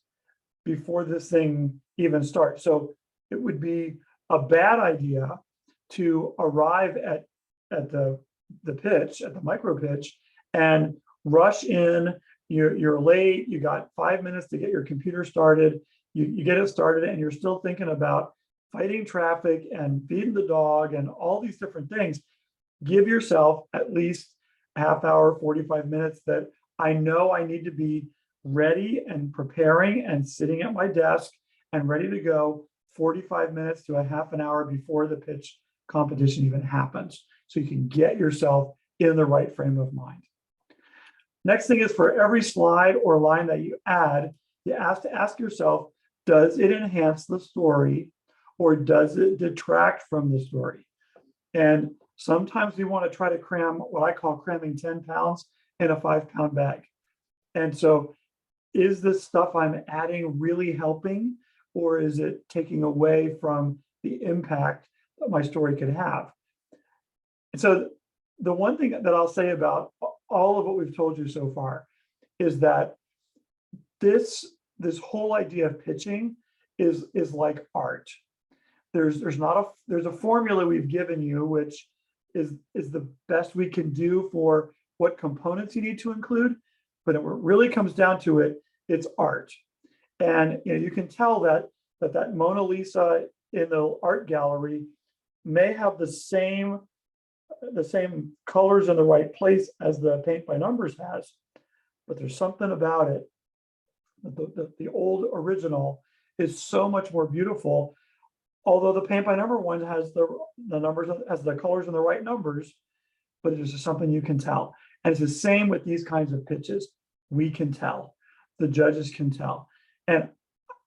[SPEAKER 2] before this thing even starts. So it would be a bad idea to arrive at the pitch, at the micro pitch, and rush in. You're late, you got 5 minutes to get your computer started. You get it started and you're still thinking about fighting traffic and feeding the dog and all these different things. Give yourself at least a half hour, 45 minutes that I know I need to be ready and preparing and sitting at my desk and ready to go 45 minutes to a half an hour before the pitch competition even happens. So you can get yourself in the right frame of mind. Next thing is, for every slide or line that you add, you have to ask yourself, does it enhance the story or does it detract from the story? And sometimes we want to try to cram what I call cramming 10 pounds in a 5-pound bag. And so, is this stuff I'm adding really helping, or is it taking away from the impact that my story could have? And so the one thing that I'll say about all of what we've told you so far is that this whole idea of pitching is like art. There's a formula we've given you, which is the best we can do for what components you need to include, but it really comes down to it's art. And you can tell that Mona Lisa in the art gallery may have the same colors in the right place as the paint by numbers has, but there's something about it. The old original is so much more beautiful. Although the paint by number one has the numbers, has the colors in the right numbers, but it is just something you can tell. And it's the same with these kinds of pitches. We can tell, the judges can tell. And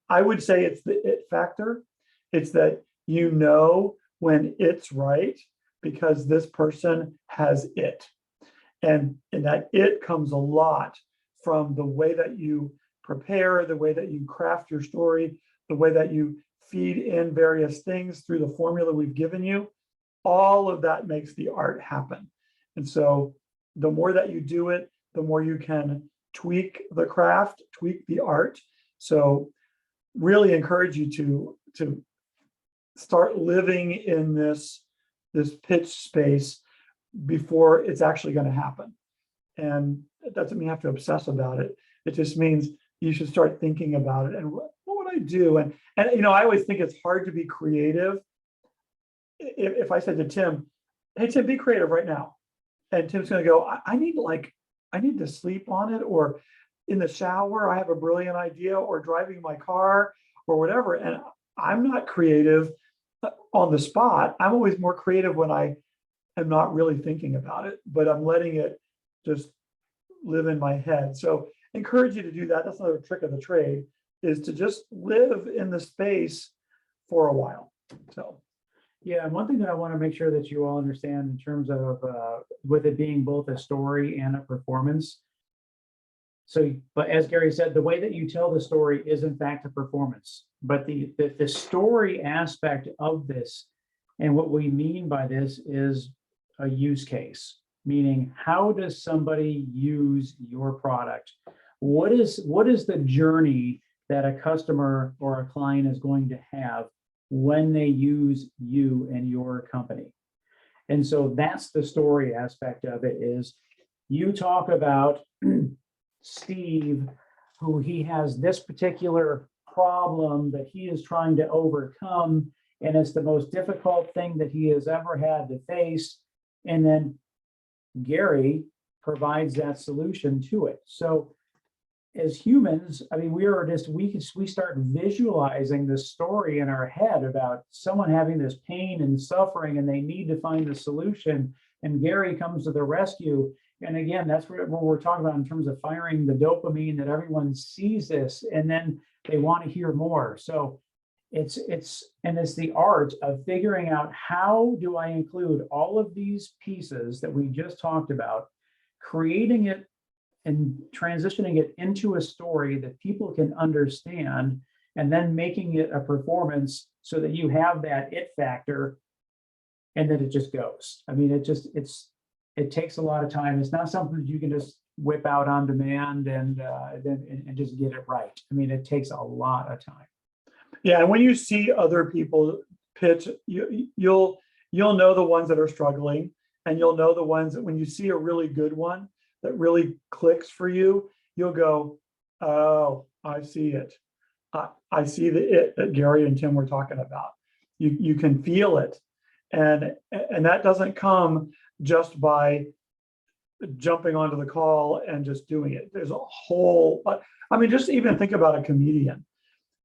[SPEAKER 2] I would say it's the it factor. It's that when it's right, because this person has it. And that it comes a lot from the way that you prepare, the way that you craft your story, the way that you feed in various things through the formula we've given you. All of that makes the art happen. And so the more that you do it, the more you can tweak the craft, tweak the art. So really encourage you to start living in this pitch space before it's actually going to happen. And it doesn't mean you have to obsess about it. It just means you should start thinking about it. And what would I do? And I always think it's hard to be creative. If I said to Tim, hey, Tim, be creative right now. And Tim's going to go, I need to sleep on it, or in the shower, I have a brilliant idea, or driving my car or whatever. And I'm not creative on the spot. I'm always more creative when I am not really thinking about it, but I'm letting it just live in my head. So encourage you to do that. That's another trick of the trade, is to just live in the space for a while. So.
[SPEAKER 1] Yeah, and one thing that I want to make sure that you all understand in terms of with it being both a story and a performance. So, but as Gary said, the way that you tell the story is in fact a performance. But the story aspect of this, and what we mean by this, is a use case. Meaning, how does somebody use your product? What is the journey that a customer or a client is going to have when they use you and your company? And so that's the story aspect of it. Is you talk about Steve, who he has this particular problem that he is trying to overcome, and it's the most difficult thing that he has ever had to face. And then Gary provides that solution to it. So as humans, I mean, we start visualizing this story in our head about someone having this pain and suffering, and they need to find a solution. And Gary comes to the rescue. And again, that's what we're talking about in terms of firing the dopamine, that everyone sees this and then they want to hear more. So it's the art of figuring out, how do I include all of these pieces that we just talked about, creating it and transitioning it into a story that people can understand, and then making it a performance so that you have that it factor, and then it just goes. I mean, it takes a lot of time. It's not something that you can just whip out on demand and just get it right. I mean, it takes a lot of time.
[SPEAKER 2] Yeah, and when you see other people pitch, you'll know the ones that are struggling, and you'll know the ones that when you see a really good one that really clicks for you, you'll go, oh, I see it. I see the it that Gary and Tim were talking about. You can feel it. And that doesn't come just by jumping onto the call and just doing it. There's a whole, I mean, just even think about a comedian.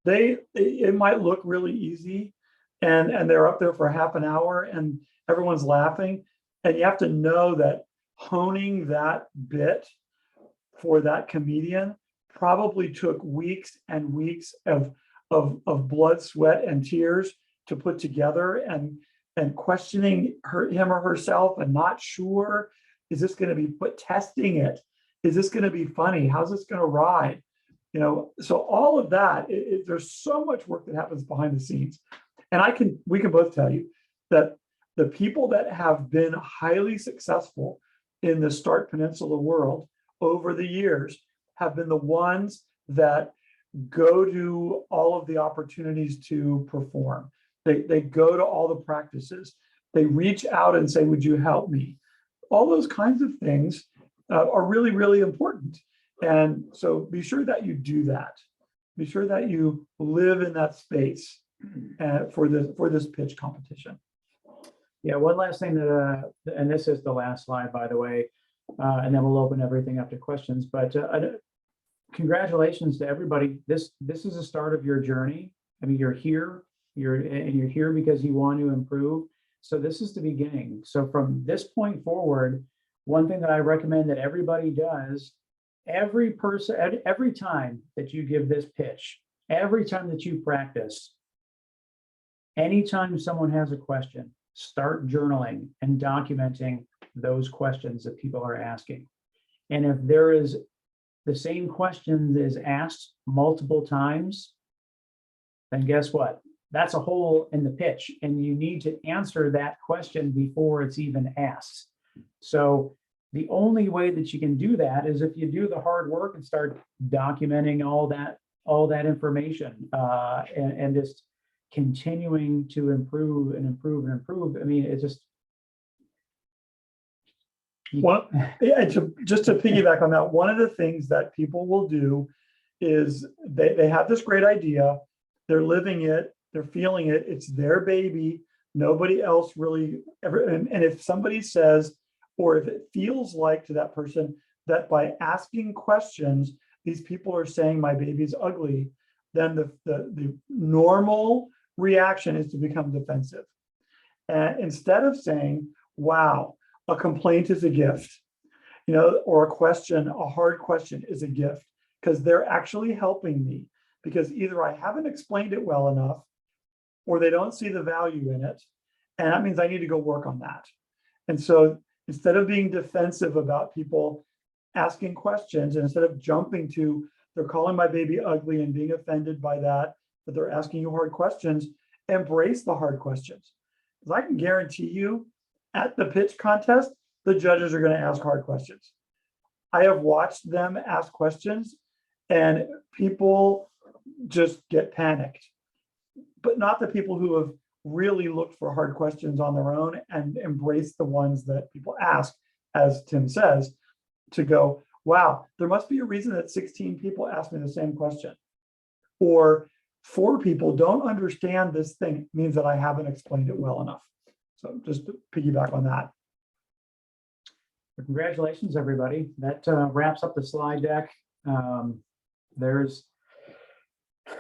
[SPEAKER 2] It might look really easy, and they're up there for half an hour and everyone's laughing. And you have to know that honing that bit for that comedian probably took weeks and weeks of blood, sweat, and tears to put together, and questioning him or herself and not sure, is this going to be testing it? Is this going to be funny? How's this going to ride? You know, so all of that, there's so much work that happens behind the scenes. And we can both tell you that the people that have been highly successful in the Start Peninsula world over the years have been the ones that go to all of the opportunities to perform. They go to all the practices. They reach out and say, would you help me? All those kinds of things are really, really important. And so be sure that you do that. Be sure that you live in that space for this pitch competition.
[SPEAKER 1] Yeah, one last thing that, and this is the last slide, by the way, and then we'll open everything up to questions. But congratulations to everybody. This is the start of your journey. I mean, you're here. You're here because you want to improve. So this is the beginning. So from this point forward, one thing that I recommend that everybody does, every time that you give this pitch, every time that you practice, anytime someone has a question, start journaling and documenting those questions that people are asking. And if there is the same question is asked multiple times, then guess what? That's a hole in the pitch, and you need to answer that question before it's even asked. So the only way that you can do that is if you do the hard work and start documenting all that information, and just continuing to improve and improve and improve. I mean, it's just.
[SPEAKER 2] Well, yeah, just to piggyback on that, one of the things that people will do is they have this great idea, they're living it, they're feeling it, it's their baby, nobody else really ever, and if somebody says, or if it feels like to that person that by asking questions, these people are saying my baby's ugly, then the normal reaction is to become defensive. And instead of saying, wow, a complaint is a gift, you know, or a question, a hard question is a gift, because they're actually helping me, because either I haven't explained it well enough, or they don't see the value in it. And that means I need to go work on that. And so instead of being defensive about people asking questions, and instead of jumping to, they're calling my baby ugly and being offended by that, but they're asking you hard questions, embrace the hard questions. Because I can guarantee you at the pitch contest, the judges are going to ask hard questions. I have watched them ask questions and people just get panicked, but not the people who have really looked for hard questions on their own and embrace the ones that people ask, as Tim says, to go, wow, there must be a reason that 16 people asked me the same question. Or 4 people don't understand this thing, it means that I haven't explained it well enough. So just to piggyback on that.
[SPEAKER 1] Congratulations, everybody. That wraps up the slide deck. There's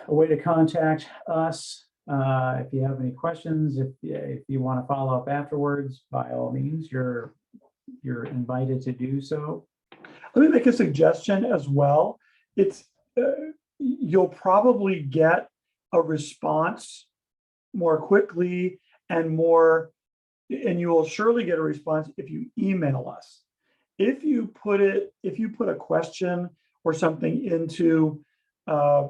[SPEAKER 1] a way to contact us. If you have any questions, if you want to follow up afterwards, by all means, you're invited to do so.
[SPEAKER 2] Let me make a suggestion as well. It's you'll probably get a response more quickly and you will surely get a response if you email us. If you put a question or something into a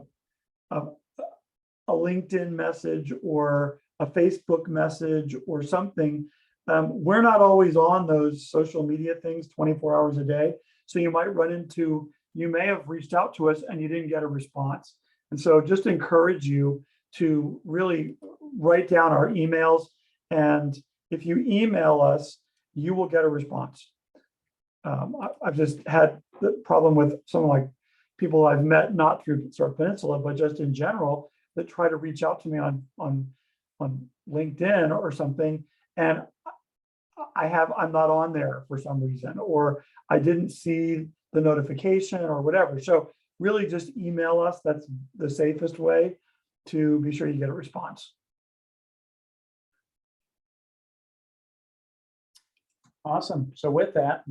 [SPEAKER 2] LinkedIn message or a Facebook message or something, we're not always on those social media things 24 hours a day. So you might run into, you may have reached out to us and you didn't get a response. And so just encourage you to really write down our emails. And if you email us, you will get a response. I've just had the problem with some like people I've met, not through Start Peninsula, but just in general, that try to reach out to me on LinkedIn or something, and I'm not on there for some reason, or I didn't see the notification or whatever. So really just email us. That's the safest way to be sure you get a response.
[SPEAKER 1] Awesome. So with that,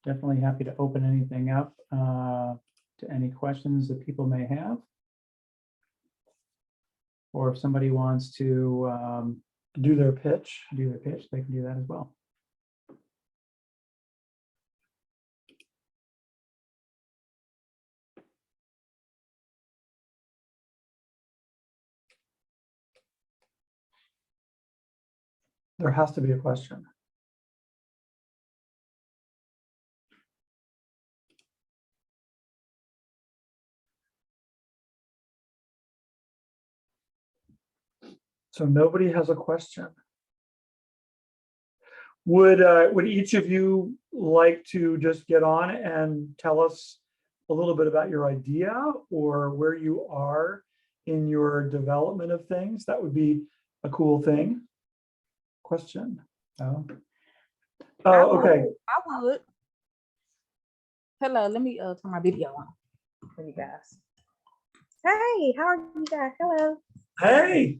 [SPEAKER 1] definitely happy to open anything up to any questions that people may have. Or if somebody wants to
[SPEAKER 2] Do their pitch.
[SPEAKER 1] do their pitch, they can do that as well.
[SPEAKER 2] There has to be a question. So nobody has a question. Would each of you like to just get on and tell us a little bit about your idea or where you are in your development of things? That would be a cool thing. Question. Oh, okay.
[SPEAKER 3] I would. Hello, let me turn my video on for you guys. Hey, how are you guys? Hello.
[SPEAKER 2] Hey,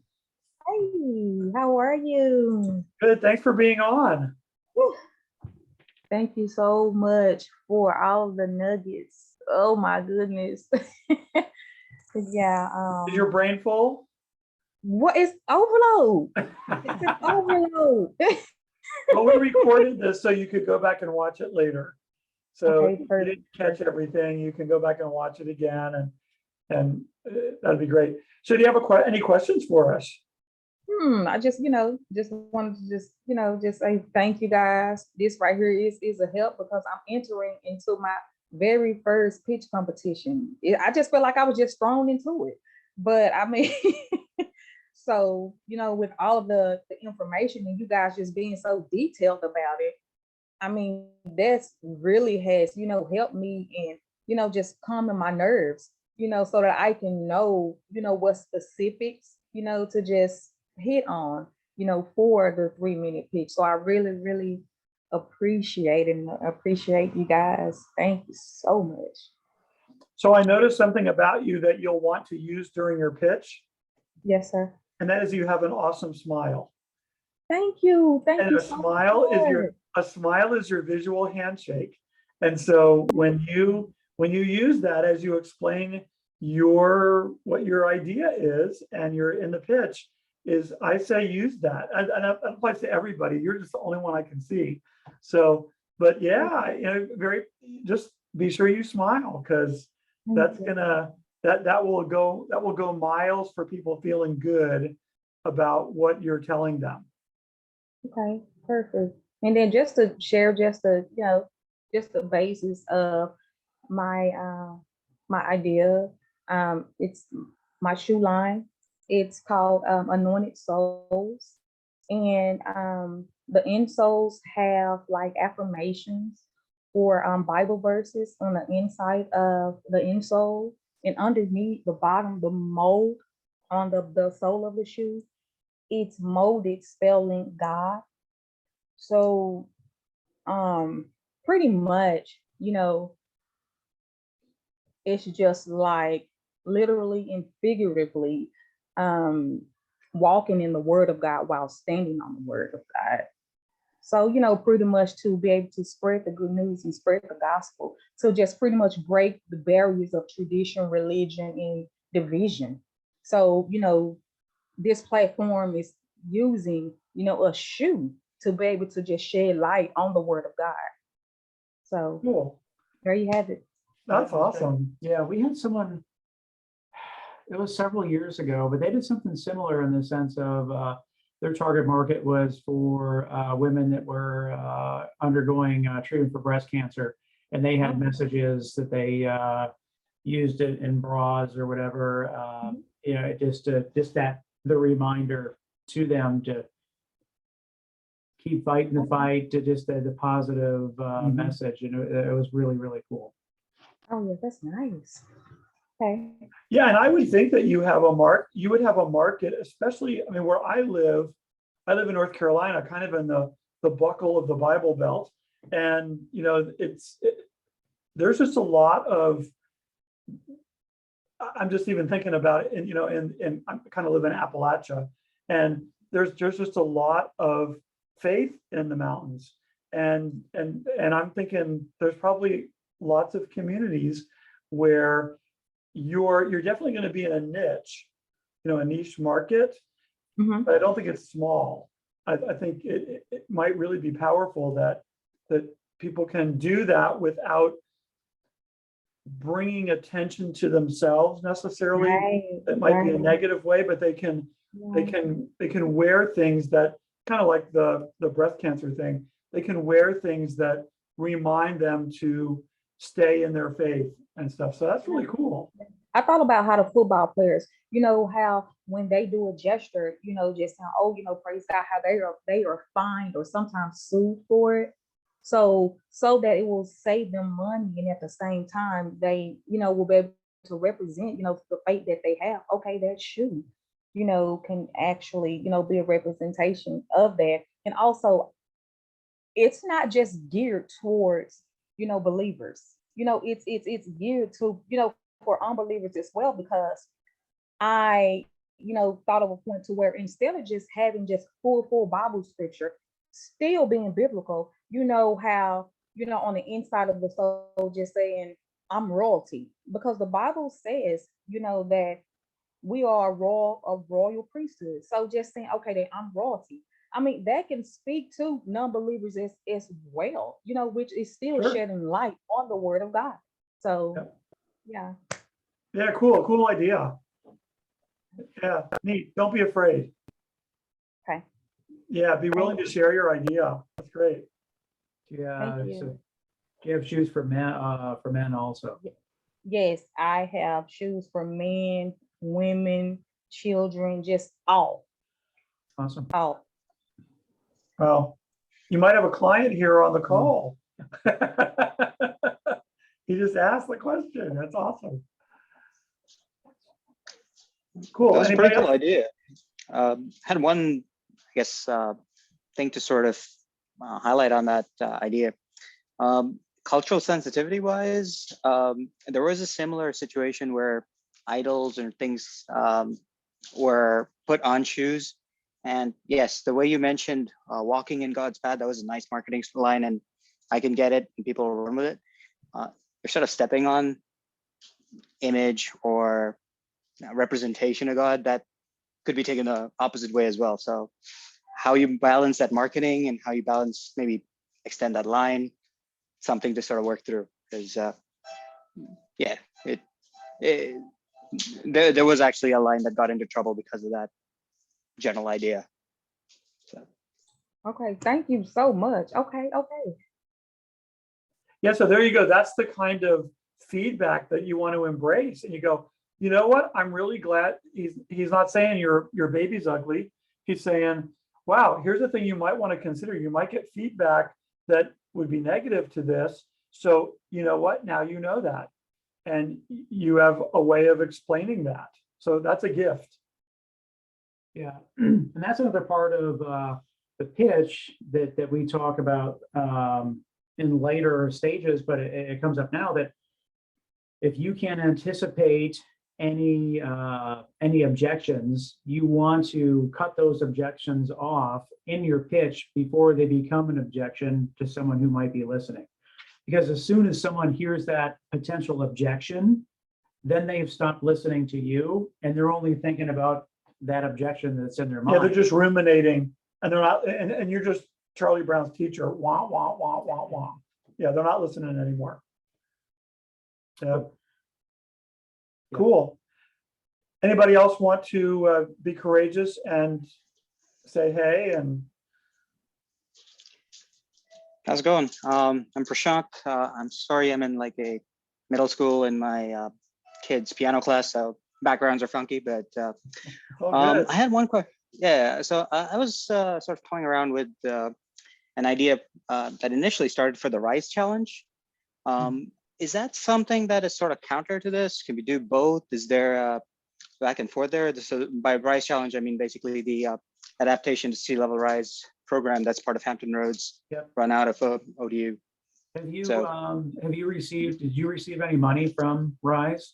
[SPEAKER 3] Hey, how are you?
[SPEAKER 2] good. Thanks for being on.
[SPEAKER 3] Whew. Thank you so much for all the nuggets. Oh my goodness. Yeah.
[SPEAKER 2] Is your brain full?
[SPEAKER 3] What is overload? It's an overload.
[SPEAKER 2] Well, we recorded this so you could go back and watch it later. So
[SPEAKER 3] Okay,
[SPEAKER 2] if you
[SPEAKER 3] perfect.
[SPEAKER 2] didn't catch everything, you can go back and watch it again, and that'd be great. So do you have any questions for us?
[SPEAKER 3] I just wanted to just say thank you guys. This right here is a help because I'm entering into my very first pitch competition. I just feel like I was just thrown into it. But I mean, so, with all of the information and you guys just being so detailed about it, I mean, that's really has, helped me and, just calming my nerves, so that I can know, what specifics, to just hit on, for the 3-minute pitch. So I really, really appreciate you guys. Thank you so much.
[SPEAKER 2] So I noticed something about you that you'll want to use during your pitch,
[SPEAKER 3] Yes, sir.
[SPEAKER 2] and that is you have an awesome smile.
[SPEAKER 3] Thank you. Thank
[SPEAKER 2] And
[SPEAKER 3] you
[SPEAKER 2] a
[SPEAKER 3] so
[SPEAKER 2] smile is your visual handshake. And so when you use that as you explain what your idea is and you're in the pitch, is I say use that. And that applies to everybody. You're just the only one I can see. So, but yeah, just be sure you smile, because that's gonna that will go miles for people feeling good about what you're telling them.
[SPEAKER 3] Okay, perfect. And then just to share just the basis of my my idea. It's my shoe line. It's called Anointed Souls. And the insoles have like affirmations or Bible verses on the inside of the insole. And underneath the bottom, the mold on the sole of the shoe, it's molded spelling God. So pretty much, it's just like literally and figuratively walking in the word of God while standing on the word of God. So, pretty much to be able to spread the good news and spread the gospel. So just pretty much break the barriers of tradition, religion, and division. So, this platform is using, a shoe to be able to just shed light on the word of God. So
[SPEAKER 2] Cool.
[SPEAKER 3] there you have it.
[SPEAKER 2] That's awesome.
[SPEAKER 1] Yeah, we had someone, it was several years ago, but they did something similar in the sense of their target market was for women that were undergoing treatment for breast cancer. And they had messages that they used it in bras or whatever, just the reminder to them to keep fighting the fight, to just the positive message. And it was really, really cool.
[SPEAKER 3] Oh yeah, that's nice. Okay.
[SPEAKER 2] Yeah, and I would think that you would have a market, especially, I mean, where I live in North Carolina, kind of in the buckle of the Bible Belt. And, there's just a lot of, I'm just even thinking about it, and I kind of live in Appalachia, and there's just a lot of faith in the mountains. and I'm thinking there's probably lots of communities where you're definitely going to be in a niche, a niche market,
[SPEAKER 3] Mhm.
[SPEAKER 2] but I don't think it's small. I think it might really be powerful that people can do that without bringing attention to themselves necessarily.
[SPEAKER 3] Right,
[SPEAKER 2] It might be a
[SPEAKER 3] right.
[SPEAKER 2] negative way, but they can wear things that kind of like the breast cancer thing. They can wear things that remind them to stay in their faith and stuff. So that's really cool.
[SPEAKER 3] I thought about how the football players, how when they do a gesture, just saying, oh, praise God, how they are fined or sometimes sued for it. So that it will save them money, and at the same time, they, will be able to represent, the faith that they have. Okay, that shoe, can actually, be a representation of that. And also, it's not just geared towards, believers. It's geared to, for unbelievers as well, because I, thought of a point to where instead of just having just full Bible scripture, still being biblical, how, on the inside of the soul, just saying, I'm royalty, because the Bible says, that we are a royal priesthood. So just saying, okay, then I'm royalty. I mean, that can speak to non-believers as well, which is still
[SPEAKER 2] Sure.
[SPEAKER 3] shedding light on the word of God. So
[SPEAKER 2] Yeah.
[SPEAKER 3] yeah.
[SPEAKER 2] Yeah, cool idea. Yeah, neat. Don't be afraid.
[SPEAKER 3] Okay.
[SPEAKER 2] Yeah, be willing to share your idea. That's great.
[SPEAKER 1] Yeah,
[SPEAKER 3] Thank you.
[SPEAKER 1] so do you have shoes for men also?
[SPEAKER 3] Yes, I have shoes for men, women, children, just all.
[SPEAKER 1] Awesome.
[SPEAKER 3] All.
[SPEAKER 2] Well, you might have a client here on the call. He just asked the question. That's awesome. Cool.
[SPEAKER 4] That was a
[SPEAKER 2] Anybody
[SPEAKER 4] pretty cool
[SPEAKER 2] else?
[SPEAKER 4] idea. Had one, I guess, thing to sort of highlight on that idea. Cultural sensitivity wise, there was a similar situation where idols and things were put on shoes. And yes, the way you mentioned walking in God's path, that was a nice marketing line, and I can get it and people run with it. You're sort of stepping on image or representation of God that could be taken the opposite way as well. So how you balance that marketing and how you balance, maybe extend that line, something to sort of work through. Because there was actually a line that got into trouble because of that general idea. So.
[SPEAKER 3] Okay, thank you so much. Okay.
[SPEAKER 2] Yeah, so there you go. That's the kind of feedback that you want to embrace. And you go, you know what? I'm really glad he's not saying your baby's ugly. He's saying, wow, here's the thing you might want to consider. You might get feedback that would be negative to this. So you know what? Now you know that. And you have a way of explaining that. So that's a gift.
[SPEAKER 1] Yeah, and that's another part of the pitch that we talk about in later stages, but it comes up now that if you can anticipate any objections, you want to cut those objections off in your pitch before they become an objection to someone who might be listening. Because as soon as someone hears that potential objection, then they've stopped listening to you and they're only thinking about that objection that's in their mind.
[SPEAKER 2] Yeah, they're just ruminating, and they're not, and you're just Charlie Brown's teacher. Wah, wah, wah, wah, wah. Yeah, they're not listening anymore. Yeah. Cool. Anybody else want to be courageous and say hey? And
[SPEAKER 4] how's it going? I'm Prashant. I'm sorry, I'm in like a middle school in my kids' piano class, so backgrounds are funky, but I had one question. Yeah, so I was sort of toying around with an idea that initially started for the Rise Challenge. Is that something that is sort of counter to this? Can we do both? Is there a back and forth there? So by Rise Challenge, I mean basically the adaptation to sea level rise program that's part of Hampton Roads, run out of ODU.
[SPEAKER 1] Did you receive any money from Rise?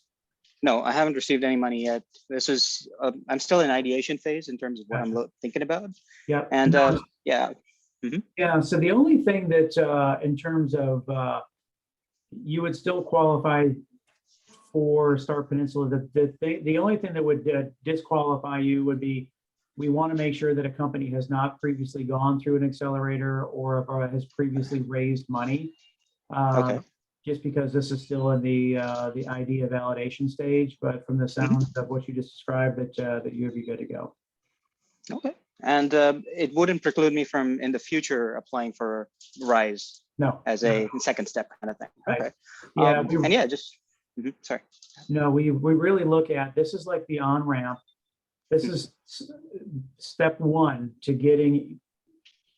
[SPEAKER 4] No, I haven't received any money yet. This is, I'm still in ideation phase in terms of what I'm thinking about.
[SPEAKER 1] Yeah.
[SPEAKER 4] And yeah.
[SPEAKER 1] Yeah, so the only thing that in terms of you would still qualify for Star Peninsula, the only thing that would disqualify you would be, we want to make sure that a company has not previously gone through an accelerator or has previously raised money.
[SPEAKER 4] Okay.
[SPEAKER 1] Just because this is still in the idea validation stage, but from the sound of what you just described, that you would be good to go.
[SPEAKER 4] Okay. And it wouldn't preclude me from in the future applying for RISE
[SPEAKER 1] No.
[SPEAKER 4] as a second step kind of thing.
[SPEAKER 1] Right.
[SPEAKER 4] Okay.
[SPEAKER 1] Yeah.
[SPEAKER 4] And yeah, just sorry.
[SPEAKER 1] No, we really look at, this is like the on-ramp. This is step one to getting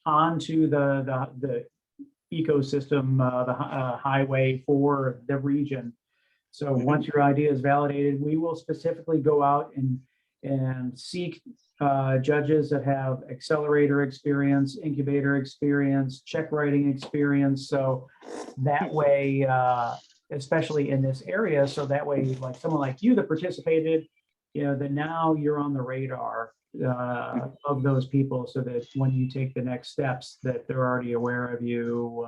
[SPEAKER 1] onto the ecosystem, the highway for the region. So once your idea is validated, we will specifically go out and seek judges that have accelerator experience, incubator experience, check writing experience. So that way, especially in this area, so that way, like someone like you that participated, that now you're on the radar of those people, so that when you take the next steps, that they're already aware of you.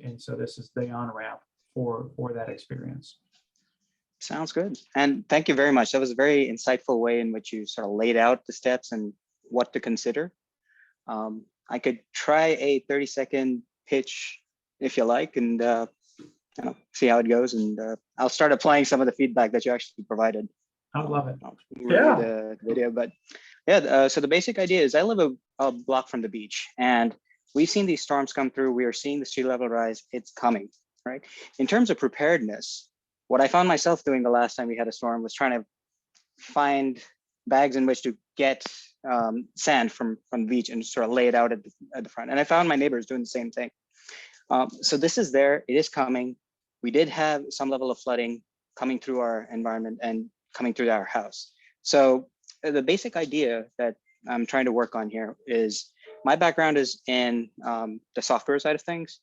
[SPEAKER 1] And so this is the on-ramp for that experience.
[SPEAKER 4] Sounds good. And thank you very much. That was a very insightful way in which you sort of laid out the steps and what to consider. I could try a 30-second pitch if you like, and see how it goes. And I'll start applying some of the feedback that you actually provided.
[SPEAKER 1] I love it.
[SPEAKER 4] Yeah. The video, but yeah. So the basic idea is I live a block from the beach, and we've seen these storms come through. We are seeing the sea level rise. It's coming, right? In terms of preparedness, what I found myself doing the last time we had a storm was trying to find bags in which to get sand from the beach and sort of lay it out at the front. And I found my neighbors doing the same thing. So this is there. It is coming. We did have some level of flooding coming through our environment and coming through our house. So the basic idea that I'm trying to work on here is, my background is in the software side of things.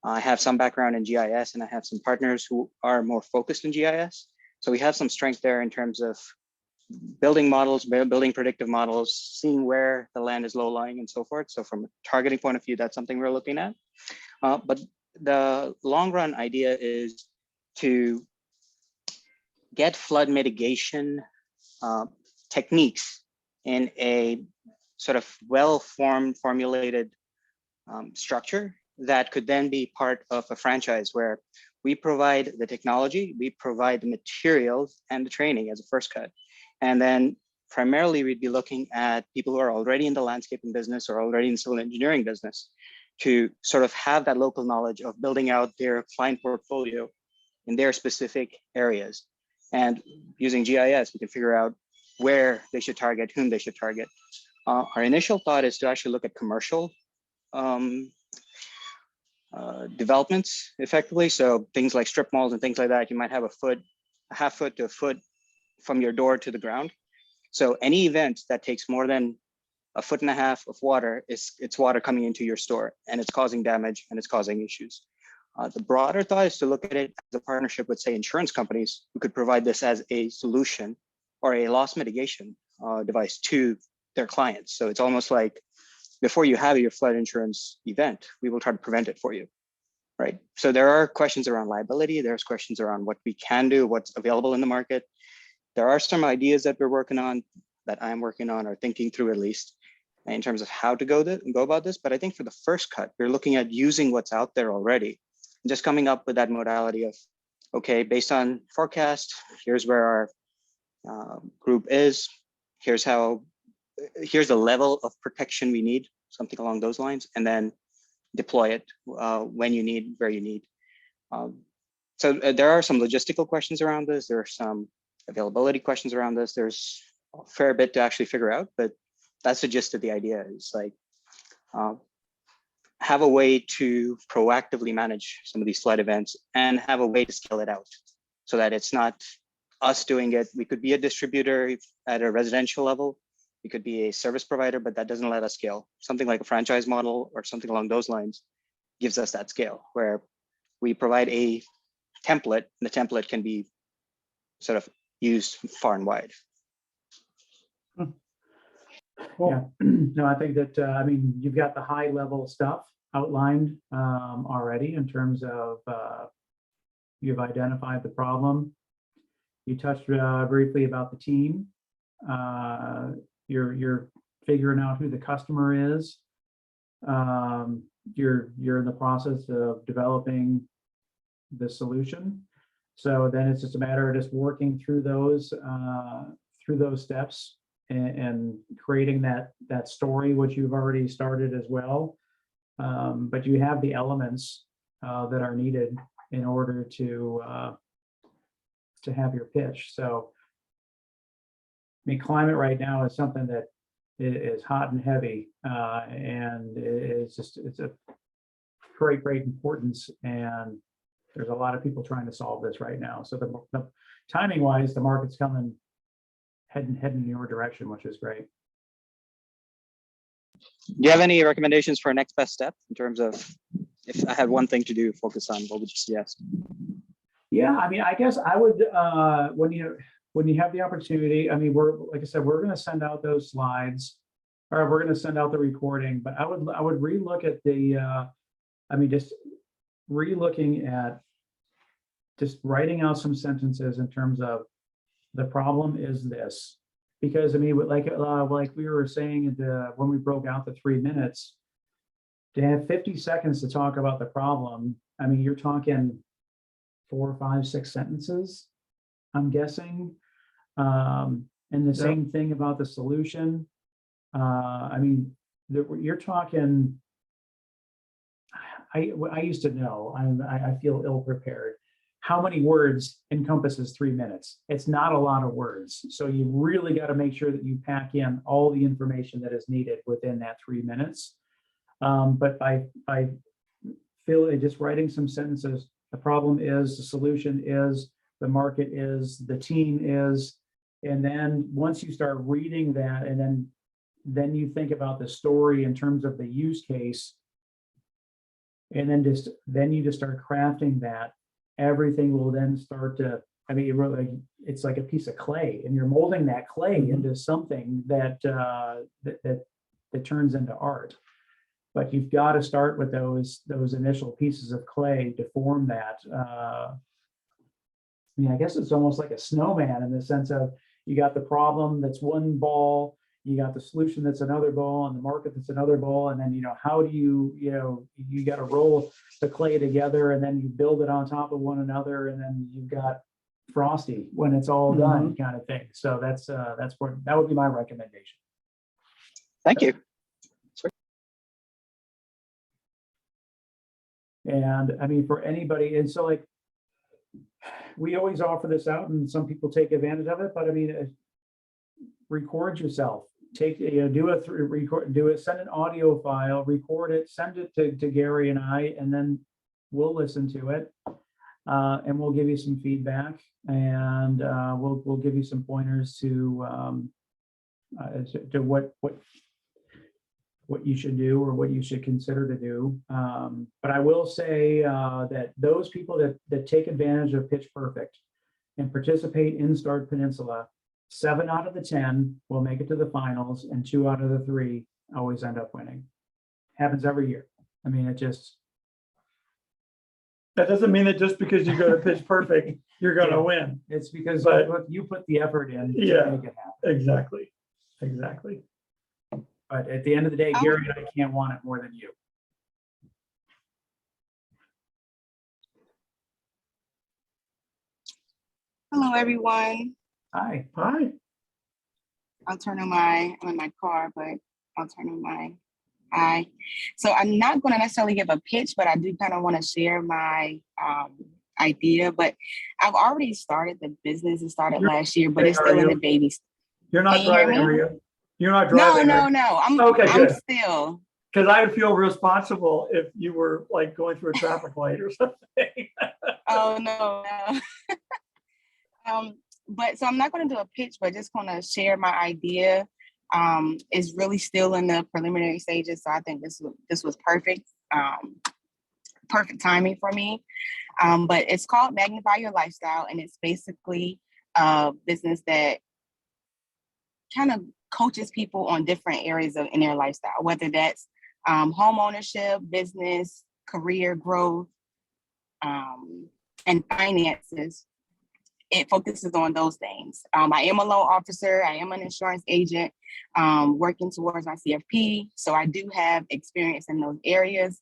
[SPEAKER 4] I have some background in GIS, and I have some partners who are more focused in GIS. So we have some strength there in terms of building models, building predictive models, seeing where the land is low-lying and so forth. So from a targeting point of view, that's something we're looking at. But the long-run idea is to get flood mitigation techniques in a sort of well-formed, formulated structure that could then be part of a franchise where we provide the technology, we provide the materials and the training as a first cut. And then primarily we'd be looking at people who are already in the landscaping business or already in civil engineering business to sort of have that local knowledge of building out their client portfolio in their specific areas. And using GIS, we can figure out where they should target, whom they should target. Our initial thought is to actually look at commercial developments effectively. So things like strip malls and things like that, you might have a half foot to a foot from your door to the ground. So any event that takes more than 1.5 feet of water, it's water coming into your store, and it's causing damage and it's causing issues. The broader thought is to look at it as a partnership with, say, insurance companies who could provide this as a solution or a loss mitigation device to their clients. So it's almost like, before you have your flood insurance event, we will try to prevent it for you, right? So there are questions around liability. There's questions around what we can do, what's available in the market. There are some ideas that we're working on, that I'm working on or thinking through at least, in terms of how to go about this. But I think for the first cut, we're looking at using what's out there already, and just coming up with that modality of, okay, based on forecast, here's where our group is, here's the level of protection we need, something along those lines, and then deploy it when you need, where you need. So there are some logistical questions around this. There are some availability questions around this. There's a fair bit to actually figure out, but that's the gist of the idea, is like, have a way to proactively manage some of these flood events and have a way to scale it out so that it's not us doing it. We could be a distributor at a residential level. We could be a service provider, but that doesn't let us scale. Something like a franchise model or something along those lines gives us that scale, where we provide a template, and the template can be sort of used far and wide.
[SPEAKER 2] Cool.
[SPEAKER 1] No, I think that, I mean, you've got the high level stuff outlined already in terms of you've identified the problem. You touched briefly about the team. You're figuring out who the customer is. You're in the process of developing the solution. So then it's just a matter of just working through those steps and creating that story, which you've already started as well. But you have the elements that are needed in order to have your pitch. So, I mean, climate right now is something that is hot and heavy, and it's a great importance. And there's a lot of people trying to solve this right now. So the timing wise, the market's coming heading in your direction, which is great.
[SPEAKER 4] Do you have any recommendations for a next best step in terms of if I had one thing to do, focus on, what would you suggest?
[SPEAKER 1] Yeah, I mean, I guess I would, when you have the opportunity, I mean, like I said, we're going to send out those slides, or we're going to send out the recording, but I would relook at the, I mean, just relooking at just writing out some sentences in terms of the problem is this, because I mean, like we were saying when we broke out the 3 minutes, to have 50 seconds to talk about the problem, I mean, you're talking 4, 5, 6 sentences, I'm guessing. And the same thing about the solution. I mean, you're talking, I used to know, I feel ill prepared. How many words encompasses 3 minutes? It's not a lot of words. So you really got to make sure that you pack in all the information that is needed within that 3 minutes. But by just writing some sentences, the problem is, the solution is, the market is, the team is, and then once you start reading that, and then you think about the story in terms of the use case, and then you just start crafting that, everything will then start to, I mean, it's like a piece of clay, and you're molding that clay into something that turns into art. But you've got to start with those initial pieces of clay to form that. I mean, I guess it's almost like a snowman in the sense of you got the problem that's one ball, you got the solution that's another ball, and the market that's another ball, and then how do you got to roll the clay together, and then you build it on top of one another, and then you've got Frosty when it's all done, kind of thing. So that would be my recommendation.
[SPEAKER 4] Thank you.
[SPEAKER 1] And I mean, for anybody, and so like, we always offer this out, and some people take advantage of it, but I mean, record yourself. Send an audio file, record it, send it to Gary and I, and then we'll listen to it, and we'll give you some feedback, and we'll give you some pointers to what you should do or what you should consider to do. But I will say that those people that take advantage of Pitch Perfect and participate in Start Peninsula, 7 out of the 10 will make it to the finals, and 2 out of the 3 always end up winning. Happens every year. I mean,
[SPEAKER 2] that doesn't mean that just because you go to Pitch Perfect, you're going to win.
[SPEAKER 1] It's because you put the effort in to make it happen.
[SPEAKER 2] Exactly.
[SPEAKER 1] But at the end of the day, Gary and I can't want it more than you.
[SPEAKER 5] Hello, everyone.
[SPEAKER 1] Hi.
[SPEAKER 5] I'm in my car, but I'll turn on my hi. So I'm not going to necessarily give a pitch, but I do kind of want to share my idea. But I've already started the business. It started last year, but it's still in the baby stage.
[SPEAKER 2] You're not driving, are you? You're not driving.
[SPEAKER 5] No. I'm still.
[SPEAKER 2] Because I would feel responsible if you were like going through a traffic light or something.
[SPEAKER 5] Oh, no. But so I'm not going to do a pitch, but just going to share my idea. It's really still in the preliminary stages, so I think this was perfect, perfect timing for me. But it's called Magnify Your Lifestyle, and it's basically a business that kind of coaches people on different areas in their lifestyle, whether that's home ownership, business, career growth, and finances. It focuses on those things. I am a loan officer. I am an insurance agent, working towards my CFP. So I do have experience in those areas.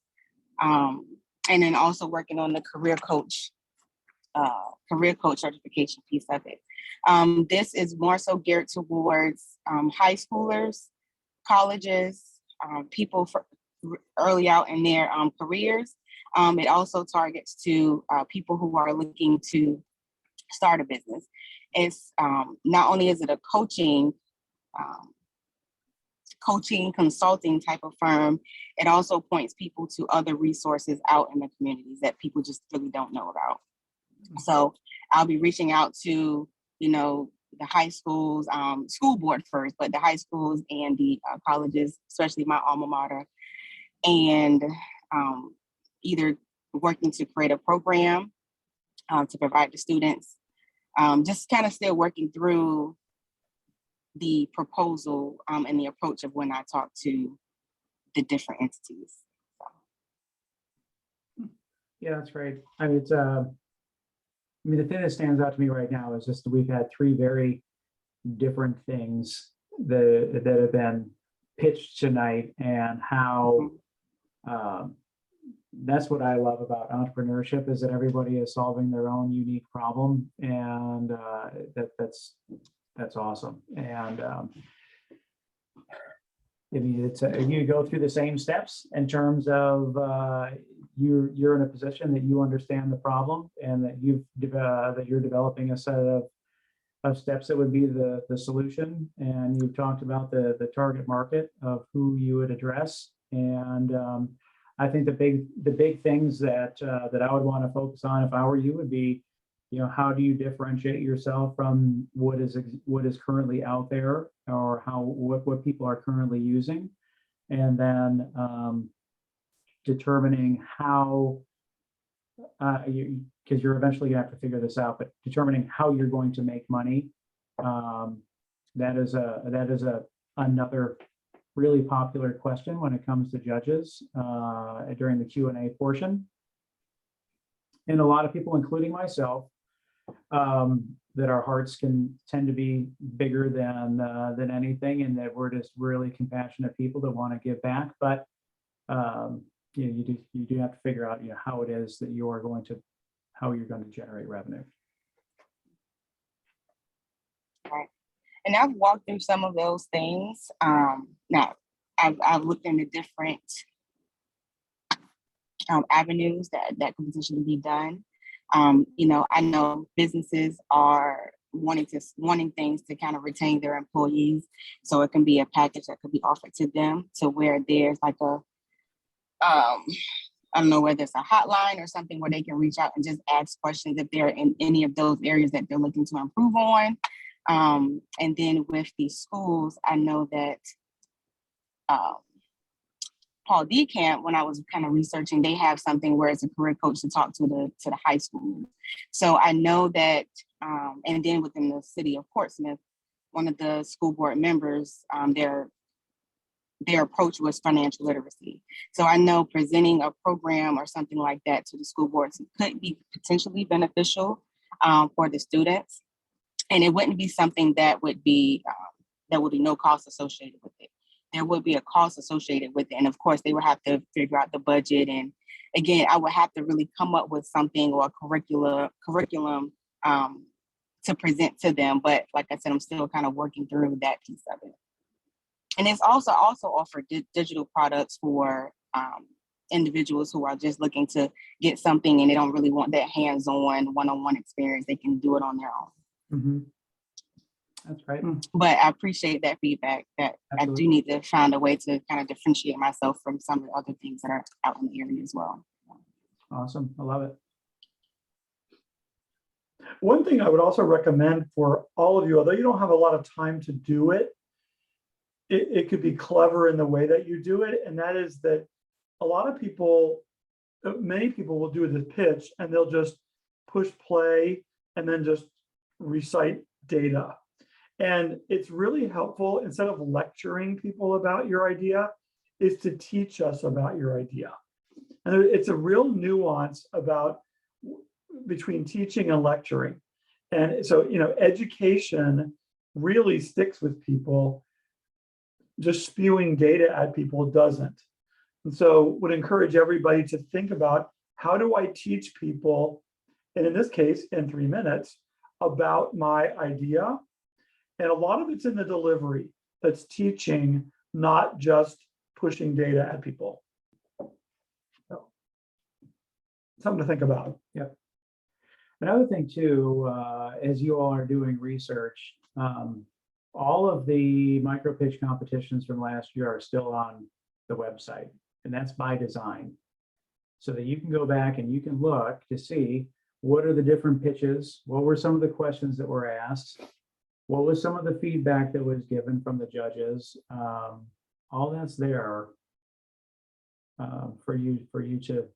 [SPEAKER 5] And then also working on the career coach certification piece of it. This is more so geared towards high schoolers, colleges, people early out in their careers. It also targets to people who are looking to start a business. It's not only is it a coaching consulting type of firm, it also points people to other resources out in the communities that people just really don't know about. So I'll be reaching out to, the high schools, school board first, but the high schools and the colleges, especially my alma mater, and either working to create a program to provide to students, just kind of still working through the proposal and the approach of when I talk to the different entities. So.
[SPEAKER 1] Yeah, that's great. I mean, it's the thing that stands out to me right now is just that we've had three very different things that have been pitched tonight, and how that's what I love about entrepreneurship, is that everybody is solving their own unique problem, and that's awesome. And I mean, it's you go through the same steps in terms of you're in a position that you understand the problem, and that you're developing a set of steps that would be the solution. And you've talked about the target market of who you would address. And I think the big things that I would want to focus on if I were you would be, how do you differentiate yourself from what is currently out there, or what people are currently using, and then determining how, because you're eventually gonna have to figure this out, but determining how you're going to make money. That is another really popular question when it comes to judges during the Q&A portion. And a lot of people, including myself, that our hearts can tend to be bigger than anything, and that we're just really compassionate people that want to give back. But you do have to figure out how it is that you're going to generate revenue.
[SPEAKER 5] Right. And I've walked through some of those things. Now, I've looked into different avenues that can potentially be done. I know businesses are wanting things to kind of retain their employees. So it can be a package that could be offered to them, to where there's like I don't know, whether it's a hotline or something where they can reach out and just ask questions if they're in any of those areas that they're looking to improve on. And then with the schools, I know that Paul D Camp, when I was kind of researching, they have something where it's a career coach to talk to the high school. So I know that, and then within the city of Portsmouth, one of the school board members, their approach was financial literacy. So I know presenting a program or something like that to the school boards could be potentially beneficial for the students. And it wouldn't be something that would be no cost associated with it. There would be a cost associated with it. And of course, they would have to figure out the budget. And again, I would have to really come up with something or a curriculum to present to them. But like I said, I'm still kind of working through that piece of it. And it's also offered digital products for individuals who are just looking to get something and they don't really want that hands-on, one-on-one experience. They can do it on their own.
[SPEAKER 1] Mm-hmm. That's right.
[SPEAKER 5] But I appreciate that feedback, that
[SPEAKER 1] Absolutely.
[SPEAKER 5] I do need to find a way to kind of differentiate myself from some of the other things that are out in the area as well.
[SPEAKER 1] Awesome. I love it.
[SPEAKER 2] One thing I would also recommend for all of you, although you don't have a lot of time to do it, it could be clever in the way that you do it. And that is that a lot of people, many people will do the pitch and they'll just push play and then just recite data. And it's really helpful, instead of lecturing people about your idea, is to teach us about your idea. And it's a real nuance between teaching and lecturing. And so, education really sticks with people. Just spewing data at people doesn't. And so would encourage everybody to think about, how do I teach people, and in this case, in 3 minutes, about my idea? And a lot of it's in the delivery that's teaching, not just pushing data at people. So, something to think about.
[SPEAKER 1] Yep. Another thing too, as you all are doing research, all of the micro pitch competitions from last year are still on the website, and that's by design. So that you can go back and you can look to see what are the different pitches, what were some of the questions that were asked, what was some of the feedback that was given from the judges. All that's there for you to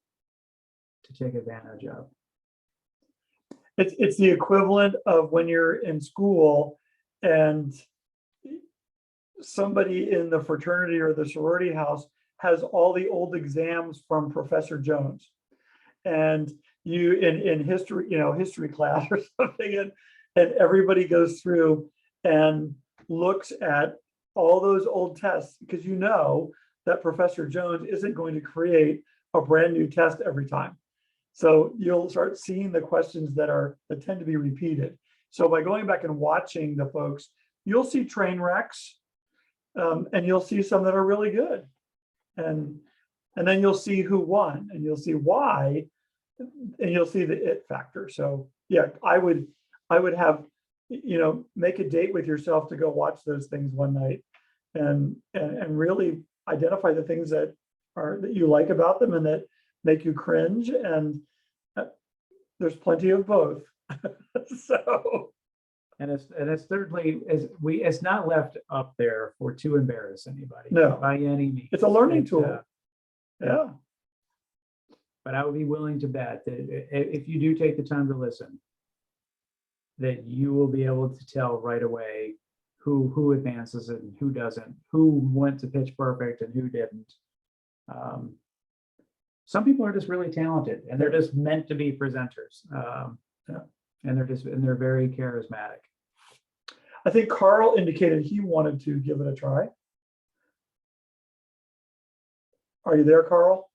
[SPEAKER 1] take advantage of.
[SPEAKER 2] It's the equivalent of when you're in school and somebody in the fraternity or the sorority house has all the old exams from Professor Jones, and you in history, history class or something, and everybody goes through and looks at all those old tests, because that Professor Jones isn't going to create a brand new test every time. So you'll start seeing the questions that tend to be repeated. So by going back and watching the folks, you'll see train wrecks, and you'll see some that are really good. And then you'll see who won, and you'll see why, and you'll see the it factor. So yeah, I would have, make a date with yourself to go watch those things one night, and really identify the things that you like about them and that make you cringe. And there's plenty of both. So.
[SPEAKER 1] And it's thirdly, it's not left up there to embarrass anybody.
[SPEAKER 2] No.
[SPEAKER 1] By any means.
[SPEAKER 2] It's a learning tool. Yeah.
[SPEAKER 1] But I would be willing to bet that if you do take the time to listen, that you will be able to tell right away who advances and who doesn't, who went to pitch perfect and who didn't. Some people are just really talented, and they're just meant to be presenters. And they're very charismatic.
[SPEAKER 2] I think Carl indicated he wanted to give it a try. Are you there, Carl?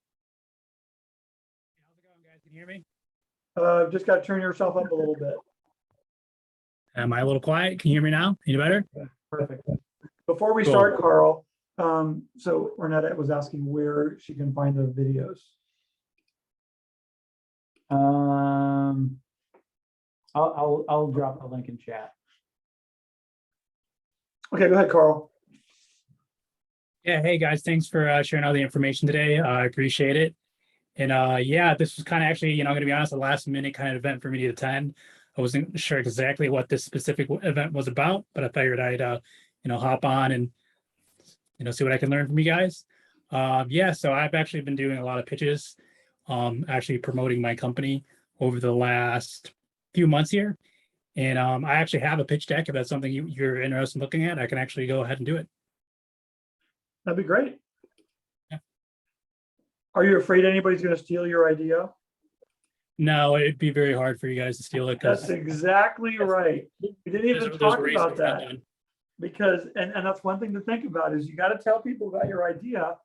[SPEAKER 6] How's it going, guys? Can you hear me?
[SPEAKER 2] Just got to turn yourself up a little bit.
[SPEAKER 6] Am I a little quiet? Can you hear me now? Any better?
[SPEAKER 1] Yeah, perfect.
[SPEAKER 2] Before we
[SPEAKER 6] Cool.
[SPEAKER 2] start, Carl, so Renetta was asking where she can find the videos.
[SPEAKER 1] I'll drop the link in chat.
[SPEAKER 2] Okay, go ahead, Carl.
[SPEAKER 6] Yeah. Hey, guys. Thanks for sharing all the information today. I appreciate it. And yeah, this was kind of actually, going to be honest, a last minute kind of event for me to attend. I wasn't sure exactly what this specific event was about, but I figured I'd, hop on and, see what I can learn from you guys. Yeah, so I've actually been doing a lot of pitches, actually promoting my company over the last few months here. And I actually have a pitch deck. If that's something you're interested in looking at, I can actually go ahead and do it.
[SPEAKER 2] That'd be great.
[SPEAKER 6] Yeah.
[SPEAKER 2] Are you afraid anybody's going to steal your idea?
[SPEAKER 6] No, it'd be very hard for you guys to steal it.
[SPEAKER 2] That's exactly right. We didn't even talk about that, because, and that's one thing to think about, is you got to tell people about your idea,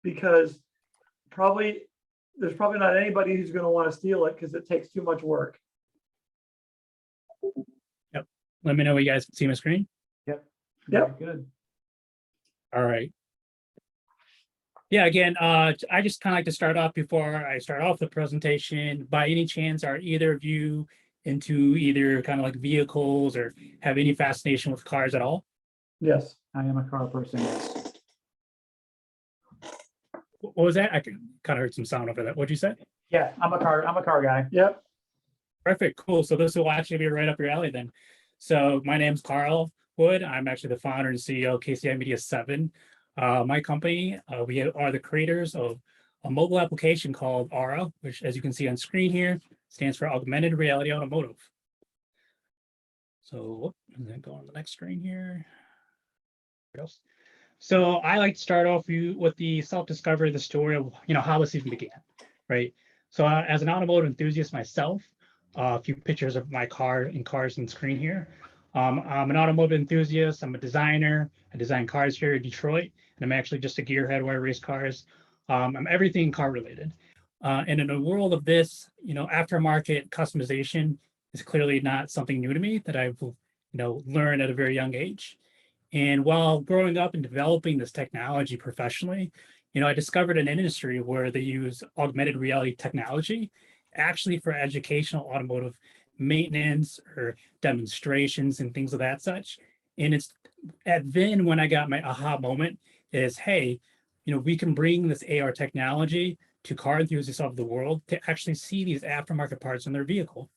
[SPEAKER 2] because there's probably not anybody who's going to want to steal it because it takes too much work.
[SPEAKER 6] Yep. Let me know when you guys can see my screen.
[SPEAKER 2] Yep.
[SPEAKER 1] Very good.
[SPEAKER 6] All right. Yeah, again, I just kind of like to start off before I start off the presentation. By any chance, are either of you into either kind of like vehicles or have any fascination with cars at all?
[SPEAKER 2] Yes.
[SPEAKER 1] I am a car person. Yes.
[SPEAKER 6] What was that? I kind of heard some sound over that. What'd you say?
[SPEAKER 1] Yeah, I'm a car guy.
[SPEAKER 2] Yep.
[SPEAKER 6] Perfect. Cool. So this will actually be right up your alley then. So my name's Carl Wood. I'm actually the founder and CEO of KCI Media 7. My company, we are the creators of a mobile application called AURA, which, as you can see on screen here, stands for Augmented Reality Automotive. So and then go on the next screen here. So I like to start off with the self-discovery, the story of how this even began, right? So as an automotive enthusiast myself, a few pictures of my car and cars on screen here. I'm an automotive enthusiast. I'm a designer. I design cars here in Detroit, and I'm actually just a gearhead where I race cars. I'm everything car related. And in a world of this, aftermarket customization is clearly not something new to me that I've learned at a very young age. And while growing up and developing this technology professionally, I discovered an industry where they use augmented reality technology actually for educational automotive maintenance or demonstrations and things of that such. And it's at then when I got my aha moment is, hey, we can bring this AR technology to car enthusiasts of the world to actually see these aftermarket parts in their vehicle.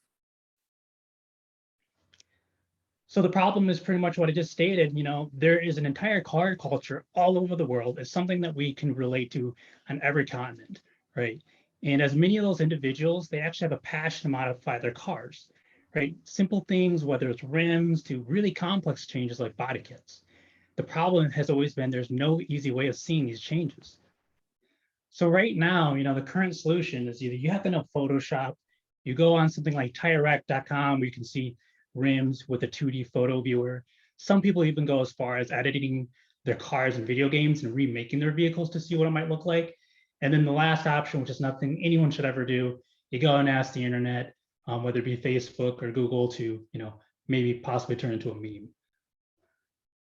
[SPEAKER 6] So the problem is pretty much what I just stated. There is an entire car culture all over the world. It's something that we can relate to on every continent, right? And as many of those individuals, they actually have a passion to modify their cars, right? Simple things, whether it's rims to really complex changes like body kits. The problem has always been there's no easy way of seeing these changes. So right now, the current solution is either you have to know Photoshop, you go on something like TireRack.com where you can see rims with a 2D photo viewer. Some people even go as far as editing their cars and video games and remaking their vehicles to see what it might look like. And then the last option, which is nothing anyone should ever do, you go and ask the internet, whether it be Facebook or Google, to maybe possibly turn into a meme.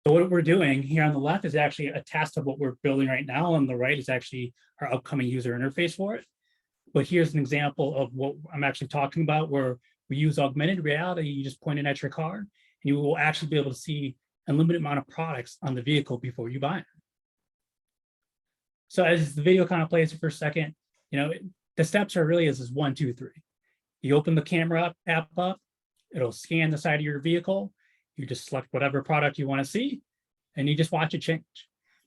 [SPEAKER 6] So what we're doing here on the left is actually a test of what we're building right now. On the right is actually our upcoming user interface for it. But here's an example of what I'm actually talking about, where we use augmented reality. You just point it at your car, and you will actually be able to see a limited amount of products on the vehicle before you buy it. So as the video kind of plays for a second, the steps are really is 1, 2, 3. You open the camera app up, it'll scan the side of your vehicle. You just select whatever product you want to see, and you just watch it change.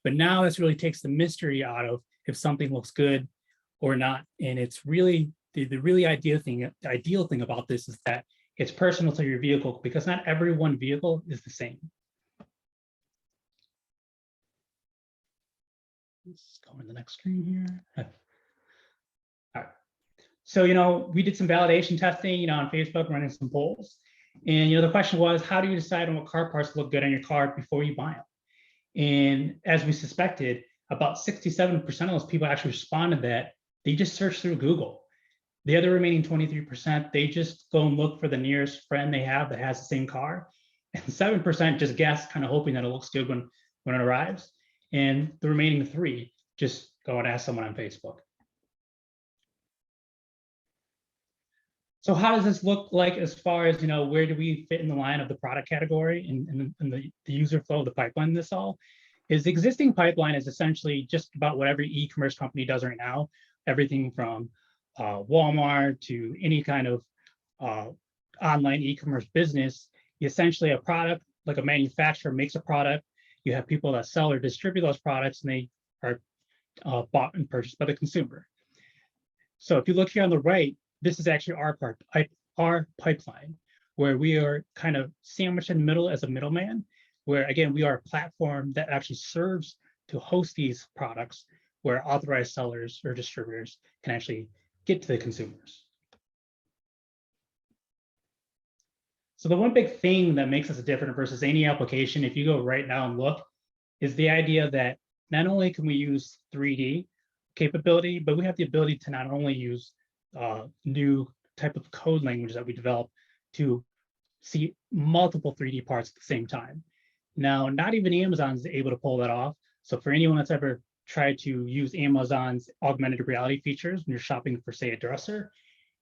[SPEAKER 6] But now this really takes the mystery out of if something looks good or not. And it's really the really ideal thing about this is that it's personal to your vehicle, because not every one vehicle is the same. Let's go to the next screen here. All right. So, we did some validation testing, on Facebook, running some polls. And, the question was, how do you decide on what car parts look good on your car before you buy them? And as we suspected, about 67% of those people actually responded that they just search through Google. The other remaining 23%, they just go and look for the nearest friend they have that has the same car. And 7% just guess, kind of hoping that it looks good when it arrives. And the remaining 3 just go and ask someone on Facebook. So how does this look like as far as, where do we fit in the line of the product category and the user flow of the pipeline? This all is the existing pipeline is essentially just about what every e-commerce company does right now. Everything from Walmart to any kind of online e-commerce business. Essentially a product, like a manufacturer makes a product. You have people that sell or distribute those products, and they are bought and purchased by the consumer. So if you look here on the right, this is actually our pipeline, where we are kind of sandwiched in the middle as a middleman, where again, we are a platform that actually serves to host these products, where authorized sellers or distributors can actually get to the consumers. So the one big thing that makes us different versus any application, if you go right now and look, is the idea that not only can we use 3D capability, but we have the ability to not only use new type of code language that we develop to see multiple 3D parts at the same time. Now, not even Amazon is able to pull that off. So for anyone that's ever tried to use Amazon's augmented reality features when you're shopping for, say, a dresser,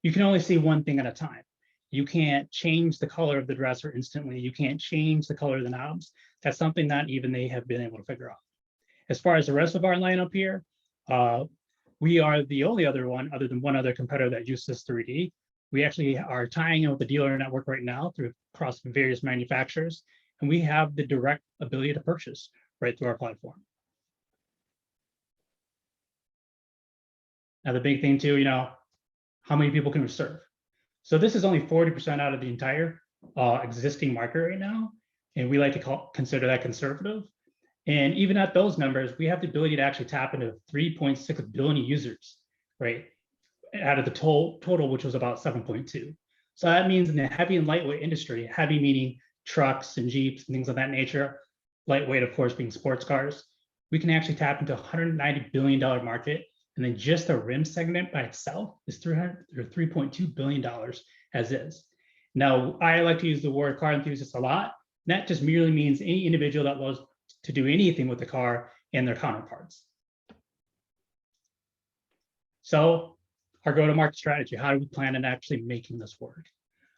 [SPEAKER 6] you can only see one thing at a time. You can't change the color of the dresser instantly. You can't change the color of the knobs. That's something not even they have been able to figure out. As far as the rest of our lineup here, we are the only other one, other than one other competitor that uses 3D. We actually are tying in with the dealer network right now across various manufacturers, and we have the direct ability to purchase right through our platform. Now, the big thing too, how many people can we serve? So this is only 40% out of the entire existing market right now, and we like to consider that conservative. And even at those numbers, we have the ability to actually tap into 3.6 billion users, right? Out of the total, which was about 7.2. So that means in the heavy and lightweight industry, heavy meaning trucks and Jeeps and things of that nature, lightweight, of course, being sports cars, we can actually tap into a $190 billion market. And then just the rim segment by itself is $3.2 billion as is. Now, I like to use the word car enthusiast a lot. That just merely means any individual that loves to do anything with the car and their counterparts. So our go-to-market strategy, how do we plan on actually making this work?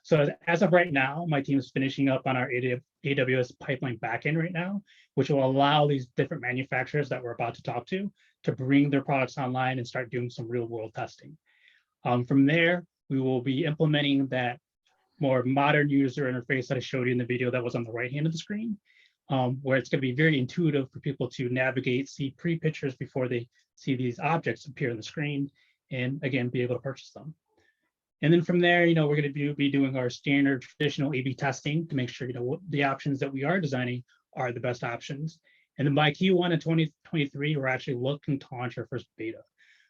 [SPEAKER 6] So as of right now, my team is finishing up on our AWS pipeline backend right now, which will allow these different manufacturers that we're about to talk to bring their products online and start doing some real world testing. From there, we will be implementing that more modern user interface that I showed you in the video that was on the right hand of the screen, where it's going to be very intuitive for people to navigate, see pre-pictures before they see these objects appear on the screen, and again, be able to purchase them. And then from there, we're going to be doing our standard traditional A/B testing to make sure, what the options that we are designing are the best options. And then by Q1 of 2023, we're actually looking to launch our first beta.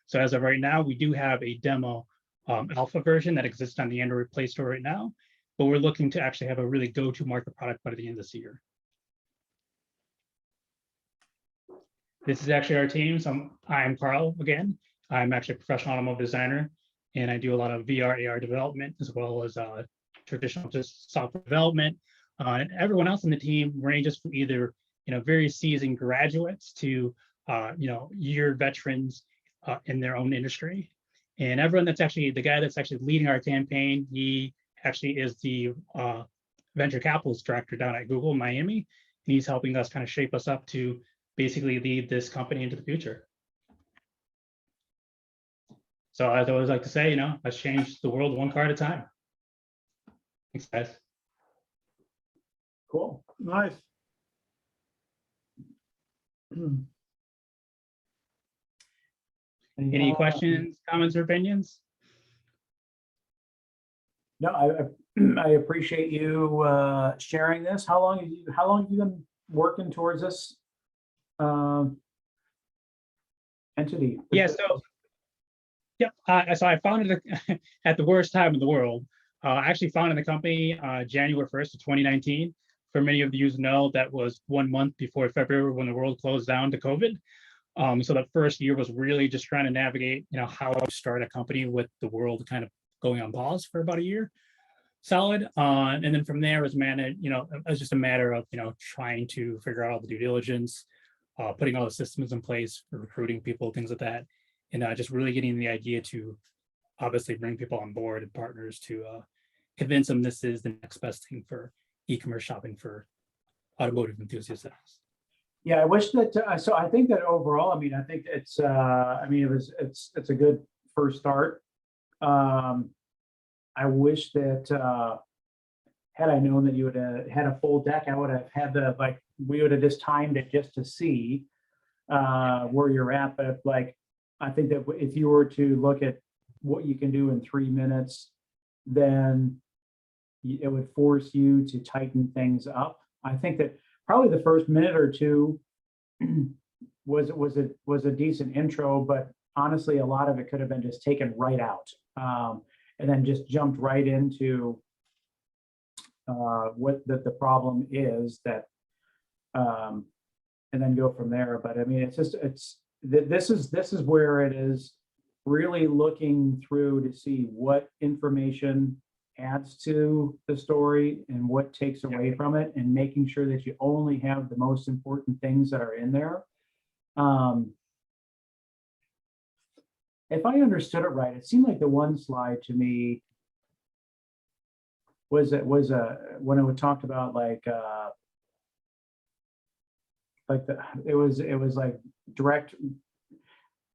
[SPEAKER 6] So as of right now, we do have a demo alpha version that exists on the Android Play Store right now, but we're looking to actually have a really go-to-market product by the end of this year. This is actually our team. So I'm Carl again. I'm actually a professional automotive designer, and I do a lot of VR, AR development, as well as traditional just software development. And everyone else in the team ranges from either very seasoned graduates to year veterans in their own industry. And everyone that's actually the guy that's actually leading our campaign, he actually is the venture capitalist director down at Google Miami, and he's helping us kind of shape us up to basically lead this company into the future. So as I always like to say, let's change the world one car at a time. Thanks, guys.
[SPEAKER 2] Cool. Nice.
[SPEAKER 6] Any questions, comments, or opinions?
[SPEAKER 1] No, I appreciate you sharing this. How long have you been working towards this entity?
[SPEAKER 6] Yeah, so so I founded it at the worst time in the world. I actually founded the company January 1st of 2019. For many of you know, that was 1 month before February when the world closed down to COVID. So that first year was really just trying to navigate, how to start a company with the world kind of going on pause for about a year solid. And then from there it was it was just a matter of, trying to figure out all the due diligence, putting all the systems in place for recruiting people, things like that. And just really getting the idea to obviously bring people on board and partners to convince them this is the next best thing for e-commerce shopping for automotive enthusiasts.
[SPEAKER 1] Yeah, I wish that. So I think that overall, I think it's. It's a good first start. I wish that had I known that you would have had a full deck, I would have had we would have just timed it just to see where you're at. But I think that if you were to look at what you can do in 3 minutes, then it would force you to tighten things up. I think that probably the first minute or two was a decent intro, but honestly, a lot of it could have been just taken right out, and then just jumped right into what the problem is that, and then go from there. But this is where it is really looking through to see what information adds to the story and what takes away from it, and making sure that you only have the most important things that are in there. If I understood it right, it seemed like the one slide to me was when it talked about it was like direct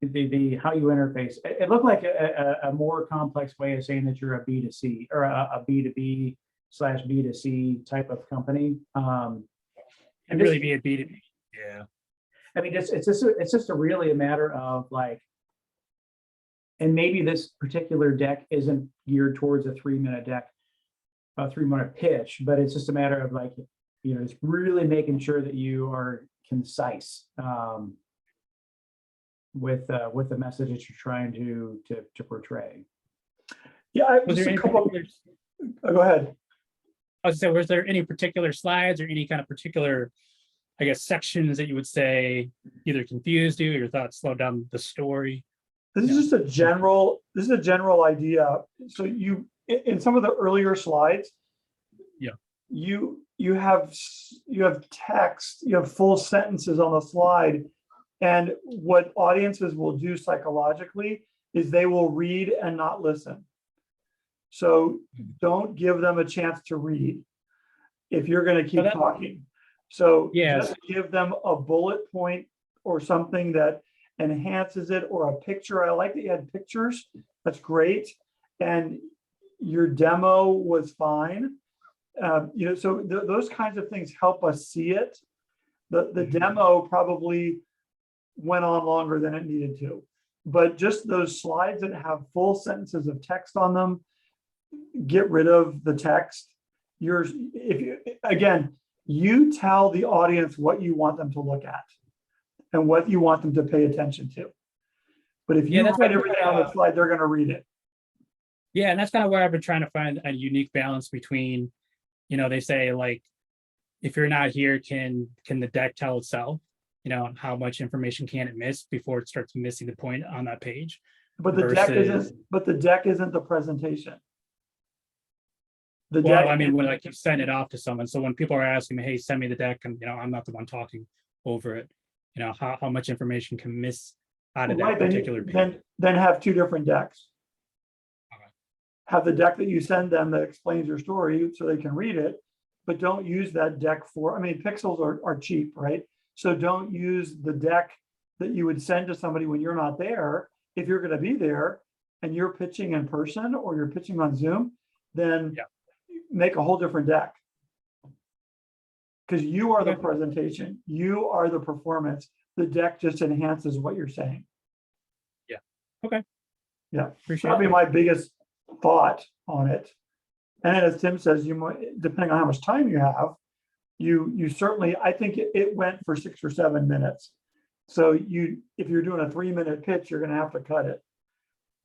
[SPEAKER 1] the how you interface. It looked like a more complex way of saying that you're a B2C or a B2B / B2C type of company.
[SPEAKER 6] And really be a B2B. Yeah.
[SPEAKER 1] It's just really a matter of and maybe this particular deck isn't geared towards a 3-minute deck. a 3-minute pitch, but it's just a matter of like, it's really making sure that you are concise with the message that you're trying to portray.
[SPEAKER 2] Yeah,
[SPEAKER 6] Was
[SPEAKER 2] just
[SPEAKER 6] there
[SPEAKER 2] a
[SPEAKER 6] any
[SPEAKER 2] couple.
[SPEAKER 6] particular,
[SPEAKER 2] Go ahead.
[SPEAKER 6] I was saying, was there any particular slides or any kind of particular, I guess, sections that you would say either confused you or your thoughts slowed down the story?
[SPEAKER 2] This is just a general. This is a general idea. So in some of the earlier slides,
[SPEAKER 6] Yeah.
[SPEAKER 2] you have text, you have full sentences on the slide, and what audiences will do psychologically is they will read and not listen. So don't give them a chance to read if you're going to keep talking. So
[SPEAKER 6] Yes.
[SPEAKER 2] just give them a bullet point or something that enhances it, or a picture. I like that you had pictures. That's great. And your demo was fine. So those kinds of things help us see it. The demo probably went on longer than it needed to, but just those slides that have full sentences of text on them, get rid of the text. You tell the audience what you want them to look at and what you want them to pay attention to. But if you write everything on the slide, they're going to read it.
[SPEAKER 6] Yeah, and that's kind of where I've been trying to find a unique balance between, they say like, if you're not here, can the deck tell itself? How much information can it miss before it starts missing the point on that page?
[SPEAKER 2] But the deck isn't the presentation.
[SPEAKER 6] Well, I mean, when like you send it off to someone, so when people are asking me, hey, send me the deck, and I'm not the one talking over it, how much information can miss out of that particular page?
[SPEAKER 2] Then have 2 different decks.
[SPEAKER 6] Okay.
[SPEAKER 2] Have the deck that you send them that explains your story so they can read it, but don't use that deck pixels are cheap, right? So don't use the deck that you would send to somebody when you're not there. If you're going to be there and you're pitching in person or you're pitching on Zoom, then make a whole different deck. Because you are the presentation, you are the performance. The deck just enhances what you're saying.
[SPEAKER 6] Yeah. Okay.
[SPEAKER 2] Yeah.
[SPEAKER 6] Appreciate
[SPEAKER 2] That'd be
[SPEAKER 6] it.
[SPEAKER 2] my biggest thought on it. And then as Tim says, you might, depending on how much time you have, you certainly, I think it went for 6 or 7 minutes. So if you're doing a 3-minute pitch, you're going to have to cut it.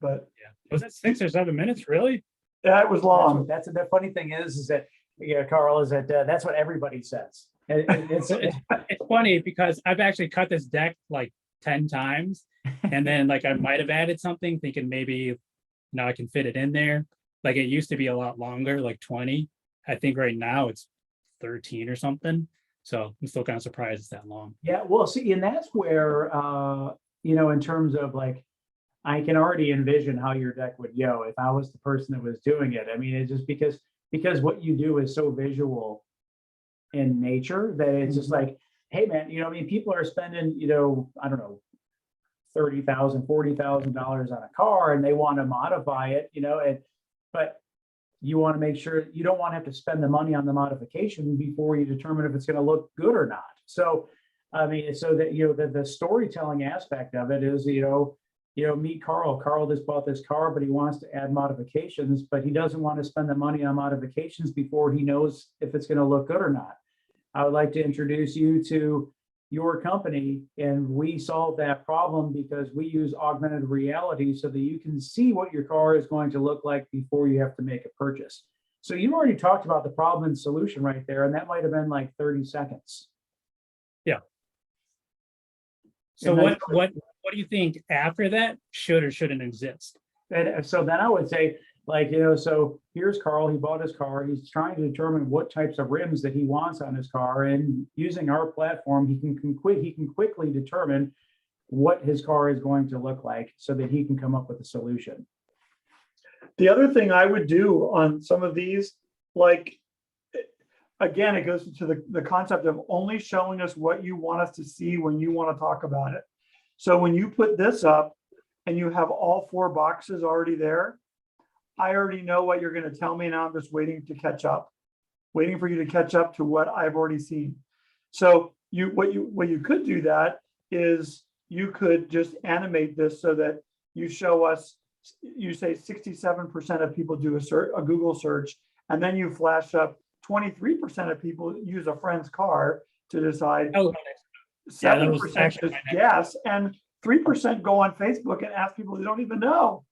[SPEAKER 2] But
[SPEAKER 6] was it 6 or 7 minutes? Really?
[SPEAKER 2] Yeah, it was long.
[SPEAKER 1] That's the funny thing is that, Carl, is that that's what everybody says. It's
[SPEAKER 6] funny because I've actually cut this deck like 10 times, and then like I might have added something thinking maybe now I can fit it in there. Like it used to be a lot longer, like 20. I think right now it's 13 or something. So I'm still kind of surprised it's that long.
[SPEAKER 1] Yeah, well, see, and that's where in terms of like, I can already envision how your deck would go if I was the person that was doing it. I mean, it's just because what you do is so visual in nature that it's just like, hey man, people are spending, I don't know, $30,000, $40,000 on a car and they want to modify it, but you want to make sure you don't want to have to spend the money on the modification before you determine if it's going to look good or not. So, I mean, so that, the storytelling aspect of it is, meet Carl. Carl just bought this car, but he wants to add modifications, but he doesn't want to spend the money on modifications before he knows if it's going to look good or not. I would like to introduce you to your company, and we solve that problem because we use augmented reality so that you can see what your car is going to look like before you have to make a purchase. So you already talked about the problem and solution right there, and that might have been like 30 seconds.
[SPEAKER 6] Yeah. So what do you think after that should or shouldn't exist?
[SPEAKER 1] And so then I would say, like, so here's Carl, he bought his car. He's trying to determine what types of rims that he wants on his car. And using our platform, he can quickly determine what his car is going to look like so that he can come up with a solution.
[SPEAKER 2] The other thing I would do on some of these, like, again, it goes to the concept of only showing us what you want us to see when you want to talk about it. So when you put this up and you have all 4 boxes already there, I already know what you're going to tell me. Now I'm just waiting to catch up, waiting for you to catch up to what I've already seen. So what you could do that is you could just animate this so that you show us, you say 67% of people do a Google search And then you flash up 23% of people use a friend's car to decide.
[SPEAKER 6] Oh, yeah, that was
[SPEAKER 2] 7%
[SPEAKER 6] actually
[SPEAKER 2] just
[SPEAKER 6] my next.
[SPEAKER 2] guess, and 3% go on Facebook and ask people they don't even know.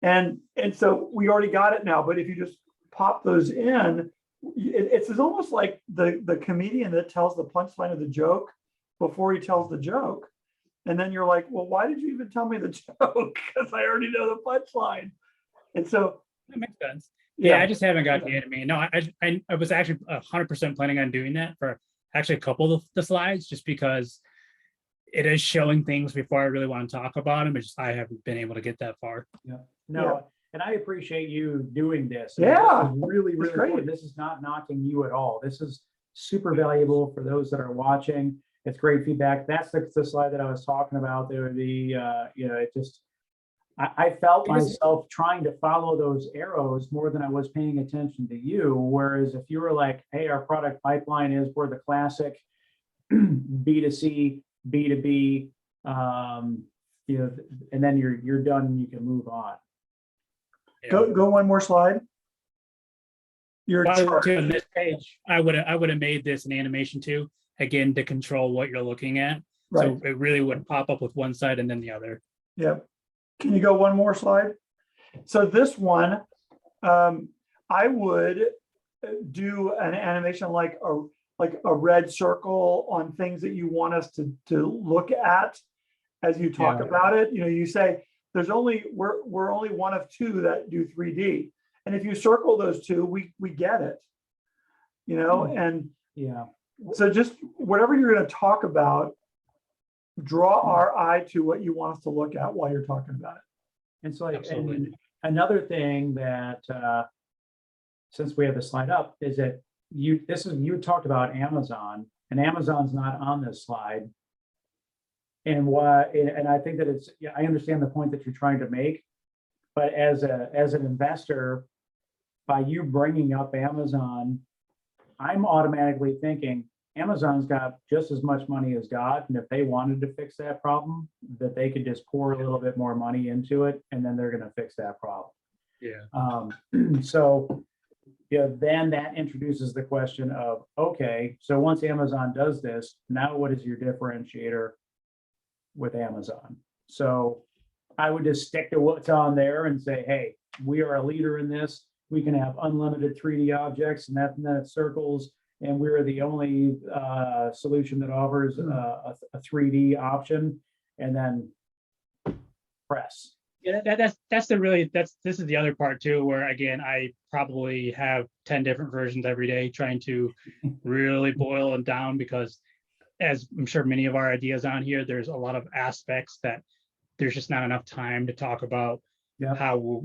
[SPEAKER 2] And so we already got it now, but if you just pop those in, it's almost like the comedian that tells the punchline of the joke before he tells the joke. And then you're like, well, why did you even tell me the joke? Because I already know the punchline. And so
[SPEAKER 6] That makes sense. Yeah, I just haven't got
[SPEAKER 2] Yeah.
[SPEAKER 6] to me. No, I was actually 100% planning on doing that for actually a couple of the slides, just because it is showing things before I really want to talk about them. It's just I haven't been able to get that far.
[SPEAKER 1] No, and I appreciate you doing this.
[SPEAKER 2] Yeah,
[SPEAKER 1] This is really,
[SPEAKER 2] it's
[SPEAKER 1] really
[SPEAKER 2] great.
[SPEAKER 1] important. This is not knocking you at all. This is super valuable for those that are watching. It's great feedback. That's the slide that I was talking about. There would be, it just, I felt myself trying to follow those arrows more than I was paying attention to you. Whereas if you were like, hey, our product pipeline is we're the classic B2C, B2B, and then you're done and you can move on.
[SPEAKER 2] Go one more slide. Your chart.
[SPEAKER 6] On this page, I would have made this an animation too, again, to control what you're looking at.
[SPEAKER 2] Right.
[SPEAKER 6] So it really would pop up with one side and then the other.
[SPEAKER 2] Yeah. Can you go one more slide? So this one, I would do an animation like a red circle on things that you want us to look at as you talk about it. You say we're only one of two that do 3D. And if you circle those two, we get it. And so just whatever you're going to talk about, draw our eye to what you want us to look at while you're talking about it.
[SPEAKER 1] And so and another thing that since we have the slide up is that you talked about Amazon, and Amazon's not on this slide. And I think that I understand the point that you're trying to make, but as an investor, by you bringing up Amazon, I'm automatically thinking Amazon's got just as much money as God, and if they wanted to fix that problem, that they could just pour a little bit more money into it, and then they're going to fix that problem.
[SPEAKER 6] Yeah.
[SPEAKER 1] So then that introduces the question of, okay, so once Amazon does this, now what is your differentiator with Amazon? So I would just stick to what's on there and say, hey, we are a leader in this. We can have unlimited 3D objects, and then it circles, and we're the only solution that offers a 3D option, and then press.
[SPEAKER 6] Yeah, this is the other part too, where again, I probably have 10 different versions every day trying to really boil them down, because as I'm sure many of our ideas on here, there's a lot of aspects that there's just not enough time to talk about how,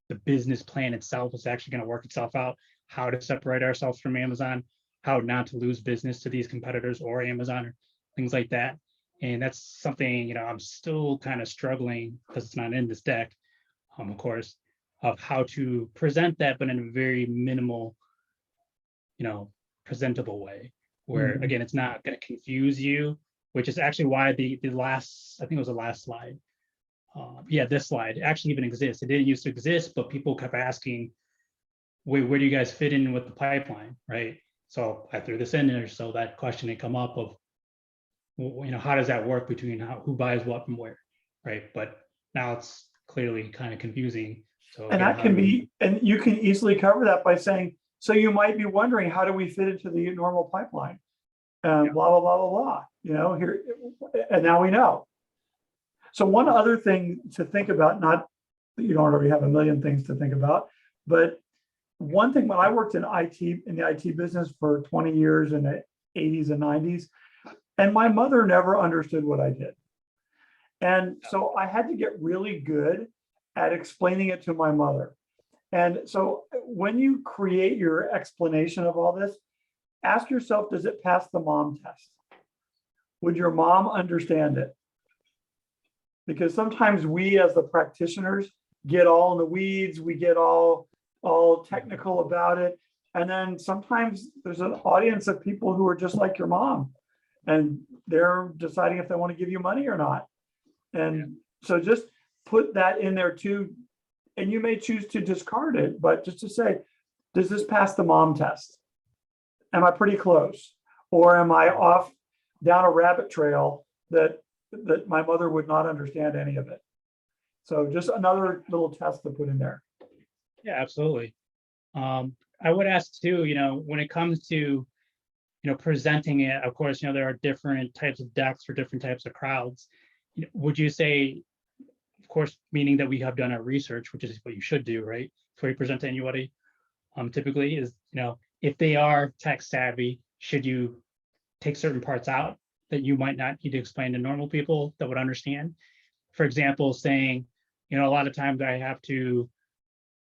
[SPEAKER 6] the business plan itself is actually going to work itself out, how to separate ourselves from Amazon, how not to lose business to these competitors or Amazon, or things like that. And that's something, I'm still kind of struggling, because it's not in this deck, of course, of how to present that, but in a very minimal, presentable way, where again, it's not going to confuse you, which is actually why the last, I think it was the last slide. This slide actually even exists. It didn't used to exist, but people kept asking, wait, where do you guys fit in with the pipeline, right? So I threw this in there, so that question had come up of, how does that work between who buys what from where, right? But now it's clearly kind of confusing. So
[SPEAKER 2] and that can be, and you can easily cover that by saying, so you might be wondering, how do we fit into the normal pipeline? Blah, blah, blah, blah, blah, here, and now we know. So one other thing to think about, not that you don't already have a million things to think about, but one thing, when I worked in the IT business for 20 years in the 80s and 90s, and my mother never understood what I did. And so I had to get really good at explaining it to my mother. And so when you create your explanation of all this, ask yourself, does it pass the mom test? Would your mom understand it? Because sometimes we as the practitioners get all in the weeds, we get all technical about it. And then sometimes there's an audience of people who are just like your mom, and they're deciding if they want to give you money or not. And so just put that in there too. And you may choose to discard it, but just to say, does this pass the mom test? Am I pretty close? Or am I off down a rabbit trail that my mother would not understand any of it? So just another little test to put in there.
[SPEAKER 6] Yeah, absolutely. I would ask too, when it comes to, presenting it, of course, there are different types of decks for different types of crowds. Would you say, of course, meaning that we have done our research, which is what you should do, right? Before you present to anybody, typically is, if they are tech savvy, should you take certain parts out that you might not need to explain to normal people that would understand? For example, saying, a lot of times I have to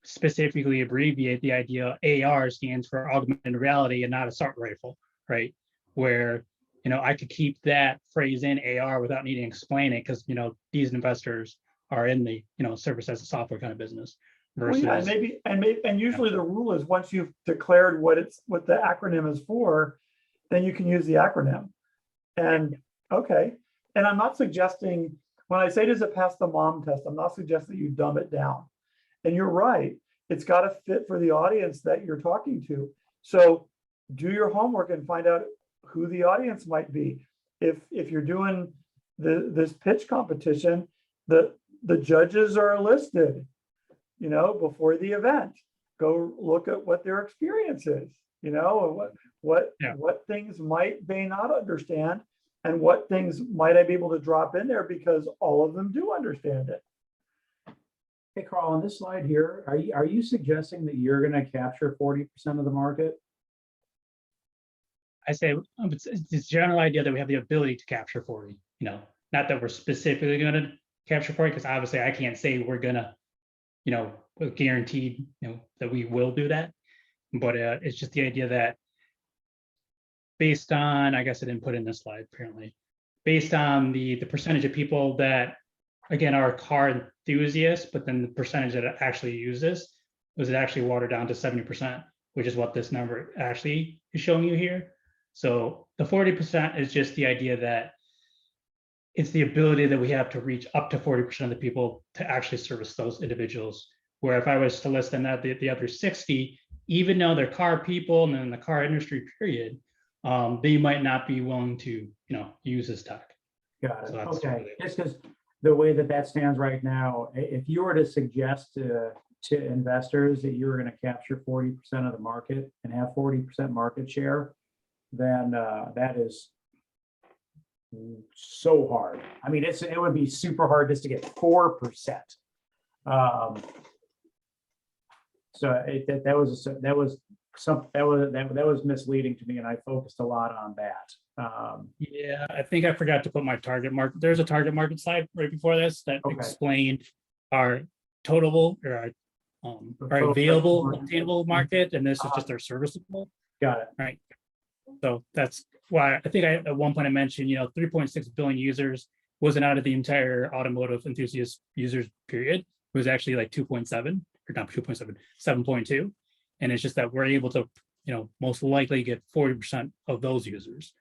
[SPEAKER 6] specifically abbreviate the idea AR stands for augmented reality and not assault rifle, right? Where, I could keep that phrase in AR without needing to explain it because, these investors are in the, service as a software kind of business
[SPEAKER 2] Well,
[SPEAKER 6] versus.
[SPEAKER 2] yeah, and usually the rule is once you've declared what the acronym is for, then you can use the acronym. And okay, and I'm not suggesting, when I say does it pass the mom test, I'm not suggesting you dumb it down. And you're right, it's got to fit for the audience that you're talking to. So do your homework and find out who the audience might be. If you're doing this pitch competition, the judges are listed, before the event. Go look at what their experience is, what things might they not understand, and what things might I be able to drop in there because all of them do understand it.
[SPEAKER 1] Hey, Carl, on this slide here, are you suggesting that you're going to capture 40% of the market?
[SPEAKER 6] I say it's this general idea that we have the ability to capture 40, not that we're specifically going to capture 40, because obviously I can't say we're going to, guaranteed, that we will do that. But it's just the idea that based on, I guess I didn't put in this slide apparently, based on the percentage of people that, again, are car enthusiasts, but then the percentage that actually use this was it actually watered down to 70%, which is what this number actually is showing you here. So the 40% is just the idea that it's the ability that we have to reach up to 40% of the people to actually service those individuals. Where if I was to list them at the other 60, even though they're car people and in the car industry period, they might not be willing to, use this tech.
[SPEAKER 1] Got it.
[SPEAKER 6] So that's
[SPEAKER 1] Okay.
[SPEAKER 6] really-
[SPEAKER 1] Just because the way that stands right now, if you were to suggest to investors that you were going to capture 40% of the market and have 40% market share, then that is so hard. I mean, it would be super hard just to get 4%. So that was misleading to me, and I focused a lot on that.
[SPEAKER 6] Yeah, I think I forgot to put my target market. There's a target market slide right before this that
[SPEAKER 1] Okay.
[SPEAKER 6] explained our total or our available obtainable market, and this is just our serviceable.
[SPEAKER 1] Got it.
[SPEAKER 6] Right. So that's why I think at one point I mentioned, 3.6 billion users wasn't out of the entire automotive enthusiast users period. It was actually like 2.7 or not 2.7, 7.2. And it's just that we're able to, most likely get 40% of those users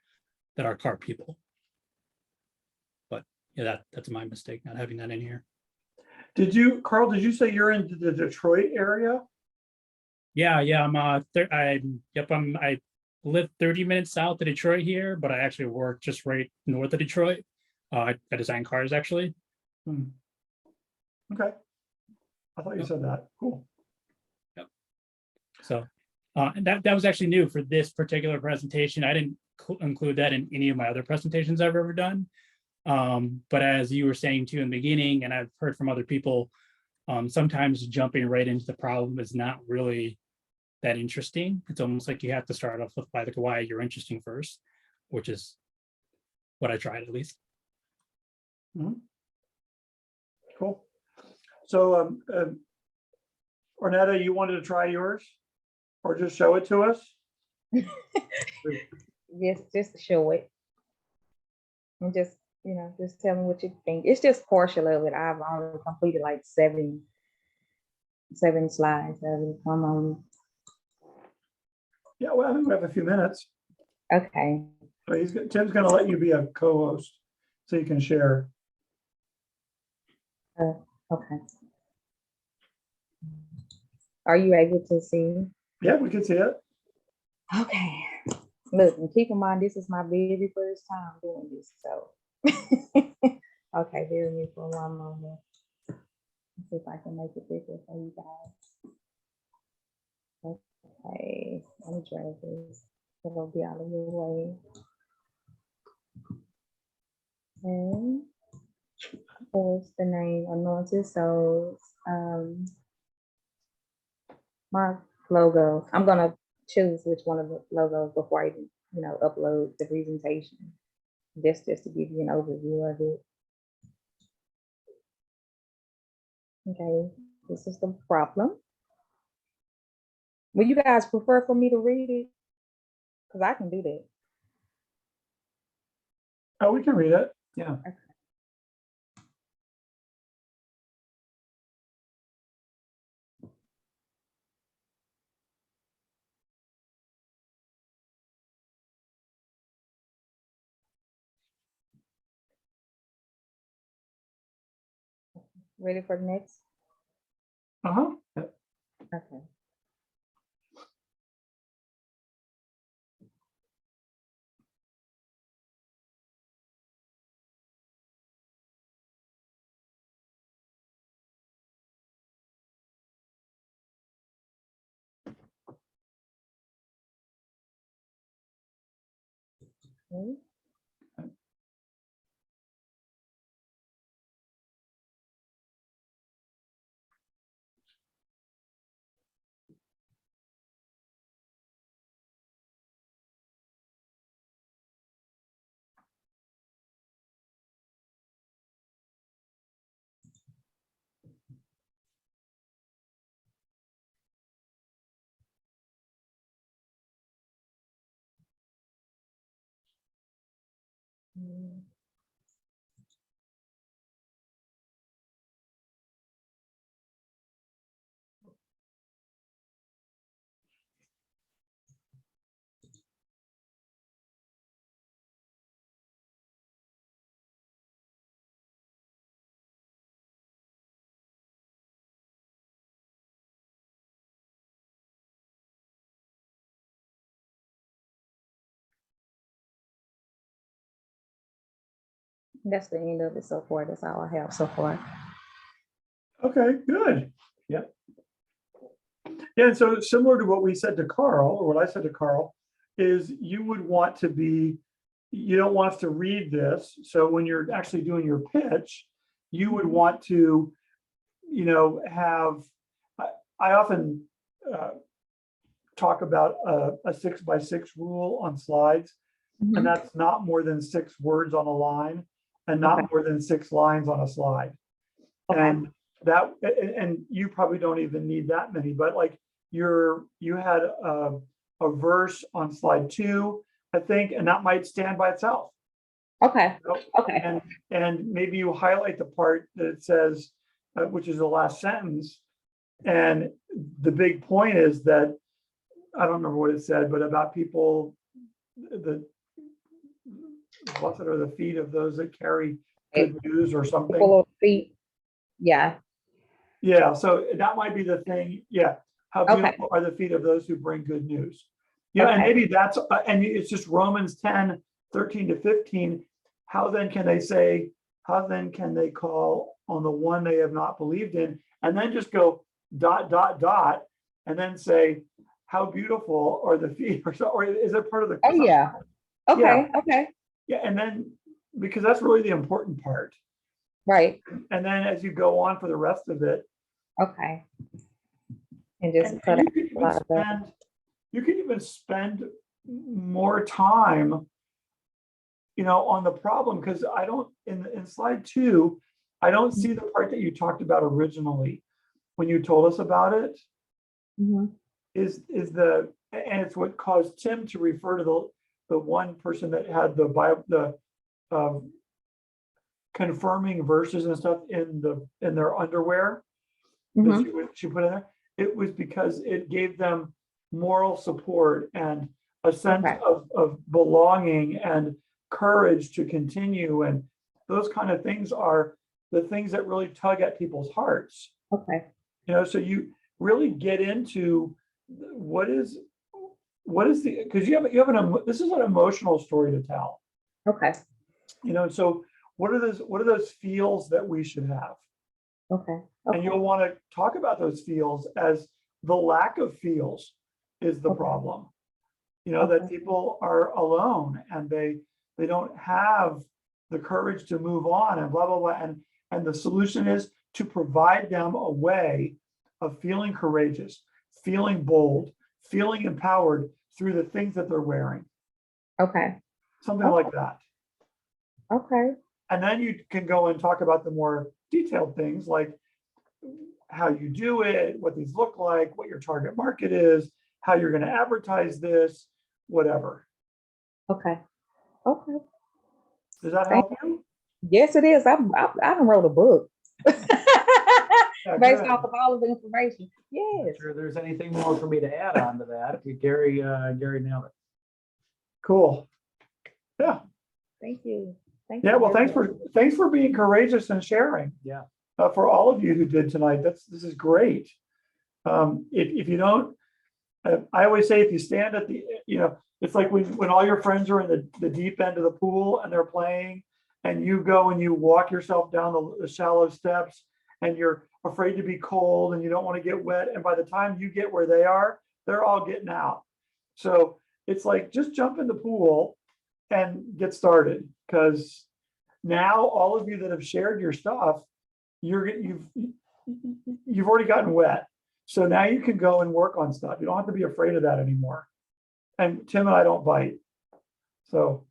[SPEAKER 6] that are car people. But yeah, that's my mistake, not having that in here.
[SPEAKER 2] Carl, did you say you're in the Detroit area?
[SPEAKER 6] Yeah, I live 30 minutes south of Detroit here, but I actually work just right north of Detroit. I design cars actually.
[SPEAKER 2] Okay. I thought you said that. Cool.
[SPEAKER 6] Yep. So and that was actually new for this particular presentation. I didn't include that in any of my other presentations I've ever done. But as you were saying too in the beginning, and I've heard from other people, sometimes jumping right into the problem is not really that interesting. It's almost like you have to start off with why you're interesting first, which is what I tried at least.
[SPEAKER 2] Mm-hmm. Cool. So, Ornetta, you wanted to try yours or just show it to us?
[SPEAKER 3] Yes, just show it. And just, just tell me what you think. It's just partial of it. I've only completed like seven slides.
[SPEAKER 2] Yeah, well, I think we have a few minutes.
[SPEAKER 3] Okay.
[SPEAKER 2] So Tim's going to let you be a co-host so you can share.
[SPEAKER 3] Okay. Are you able to see?
[SPEAKER 2] Yeah, we can see it.
[SPEAKER 3] Okay. Look, and keep in mind, this is my very first time doing this, so. Okay, bear with me for one moment. Let's see if I can make it bigger for you guys. Okay, let me drag this. It'll be out of your way. And there's the name Anointed Souls. My logo. I'm gonna choose which one of the logos before I even, upload the presentation. Just to give you an overview of it. Okay, this is the problem. Would you guys prefer for me to read it? Because I can do that.
[SPEAKER 2] Oh, we can read it. Yeah.
[SPEAKER 3] Okay. Ready for the next?
[SPEAKER 2] Uh-huh.
[SPEAKER 3] Okay. Okay. Mm. That's the end of it so far. That's all I have so far.
[SPEAKER 2] Okay, good. Yeah. Yeah, and so similar to what we said to Carl, or what I said to Carl, is you would want to be, you don't want us to read this. So when you're actually doing your pitch, you would want to, have, I often talk about a 6x6 rule on slides, and that's not more than 6 words on a line and not
[SPEAKER 3] Okay.
[SPEAKER 2] more than 6 lines on a slide.
[SPEAKER 3] Okay.
[SPEAKER 2] And that, and you probably don't even need that many, but like you had a verse on slide 2, I think, and that might stand by itself.
[SPEAKER 3] Okay.
[SPEAKER 2] You know?
[SPEAKER 3] Okay.
[SPEAKER 2] And maybe you highlight the part that it says, which is the last sentence. And the big point is that, I don't remember what it said, but about people, the blessed are the feet of those that carry good news or something.
[SPEAKER 3] Full of feet. Yeah.
[SPEAKER 2] Yeah, so that might be the thing. Yeah, how
[SPEAKER 3] Okay.
[SPEAKER 2] beautiful are the feet of those who bring good news. Yeah, and
[SPEAKER 3] Okay.
[SPEAKER 2] maybe that's, and it's just Romans 10, 13 to 15. How then can they call on the one they have not believed in? And then just go ... and then say, how beautiful are the feet, or is it part of the...
[SPEAKER 3] Oh yeah. Okay.
[SPEAKER 2] Yeah.
[SPEAKER 3] Okay.
[SPEAKER 2] Yeah, and then, because that's really the important part.
[SPEAKER 3] Right.
[SPEAKER 2] And then as you go on for the rest of it,
[SPEAKER 3] Okay. And just
[SPEAKER 2] and
[SPEAKER 3] cut
[SPEAKER 2] you
[SPEAKER 3] out
[SPEAKER 2] could
[SPEAKER 3] a
[SPEAKER 2] even
[SPEAKER 3] lot of that.
[SPEAKER 2] spend, you could even spend more time, on the problem, because I don't, in slide 2, I don't see the part that you talked about originally when you told us about it.
[SPEAKER 3] Mhm.
[SPEAKER 2] And it's what caused Tim to refer to the one person that had the Bible, the confirming verses and stuff in their underwear that
[SPEAKER 3] Mhm.
[SPEAKER 2] she put in there. It was because it gave them moral support and a sense
[SPEAKER 3] Okay.
[SPEAKER 2] of belonging and courage to continue, and those kind of things are the things that really tug at people's hearts.
[SPEAKER 3] Okay.
[SPEAKER 2] So you really get into what is the, because you have this is an emotional story to tell,
[SPEAKER 3] Okay,
[SPEAKER 2] so what are those feels that we should have?
[SPEAKER 3] okay,
[SPEAKER 2] And
[SPEAKER 3] okay,
[SPEAKER 2] you'll want to talk about those feels as the lack of feels is the
[SPEAKER 3] Okay.
[SPEAKER 2] problem. That
[SPEAKER 3] Okay.
[SPEAKER 2] people are alone and they don't have the courage to move on and blah, blah, blah. And the solution is to provide them a way of feeling courageous, feeling bold, feeling empowered through the things that they're wearing,
[SPEAKER 3] okay,
[SPEAKER 2] something like that.
[SPEAKER 3] okay,
[SPEAKER 2] And then you can go and talk about the more detailed things like how you do it, what these look like, what your target market is, how you're going to advertise this, whatever.
[SPEAKER 3] okay, okay.
[SPEAKER 2] Does that
[SPEAKER 3] Thank
[SPEAKER 2] help you?
[SPEAKER 3] Yes, it is. I done wrote a book
[SPEAKER 2] Yeah,
[SPEAKER 3] based
[SPEAKER 2] good.
[SPEAKER 3] off of all of the information.
[SPEAKER 1] Not
[SPEAKER 3] Yes.
[SPEAKER 1] sure there's anything more for me to add on to that. Gary nailed it.
[SPEAKER 2] Cool. Yeah.
[SPEAKER 3] Thank you. Thank
[SPEAKER 2] Yeah.
[SPEAKER 3] you.
[SPEAKER 2] Well,
[SPEAKER 3] very
[SPEAKER 2] thanks for being courageous and sharing.
[SPEAKER 1] Yeah.
[SPEAKER 2] For all of you who did tonight, this is great. If you don't, I always say if you stand at the, it's like when all your friends are in the deep end of the pool and they're playing, and you go and you walk yourself down the shallow steps, and you're afraid to be cold and you don't want to get wet. And by the time you get where they are, they're all getting out. So it's like just jump in the pool and get started, because now all of you that have shared your stuff, you've already gotten wet. So now you can go and work on stuff. You don't have to be afraid of that anymore. And Tim and I don't bite. So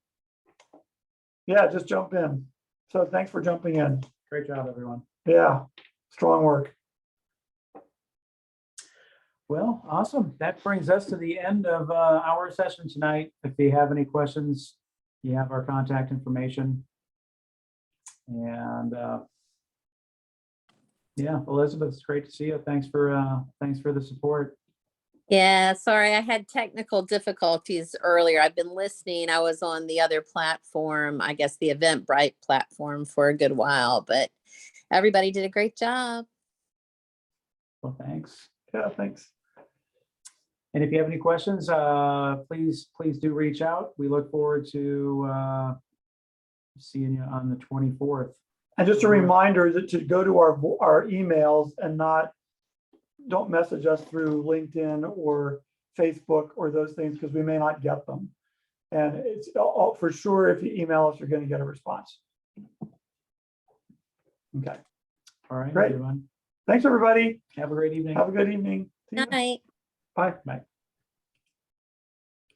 [SPEAKER 2] yeah, just jump in. So thanks for jumping in.
[SPEAKER 1] Great job, everyone.
[SPEAKER 2] Yeah, strong work.
[SPEAKER 1] Well, awesome. That brings us to the end of our session tonight. If you have any questions, you have our contact information. And yeah, Elizabeth, it's great to see you. Thanks for the support.
[SPEAKER 7] Yeah, sorry, I had technical difficulties earlier. I've been listening. I was on the other platform, I guess the Eventbrite platform for a good while, but everybody did a great job.
[SPEAKER 1] Well, thanks.
[SPEAKER 2] Yeah, thanks.
[SPEAKER 1] And if you have any questions, please do reach out. We look forward to seeing you on the 24th.
[SPEAKER 2] And just a reminder that to go to our emails and don't message us through LinkedIn or Facebook or those things, because we may not get them. And it's all, for sure, if you email us, you're going to get a response. Okay.
[SPEAKER 1] All right,
[SPEAKER 2] Great.
[SPEAKER 1] everyone.
[SPEAKER 2] Thanks, everybody.
[SPEAKER 1] Have a great evening.
[SPEAKER 2] Have a good evening. See you.
[SPEAKER 7] Night.
[SPEAKER 2] Bye.
[SPEAKER 1] Bye.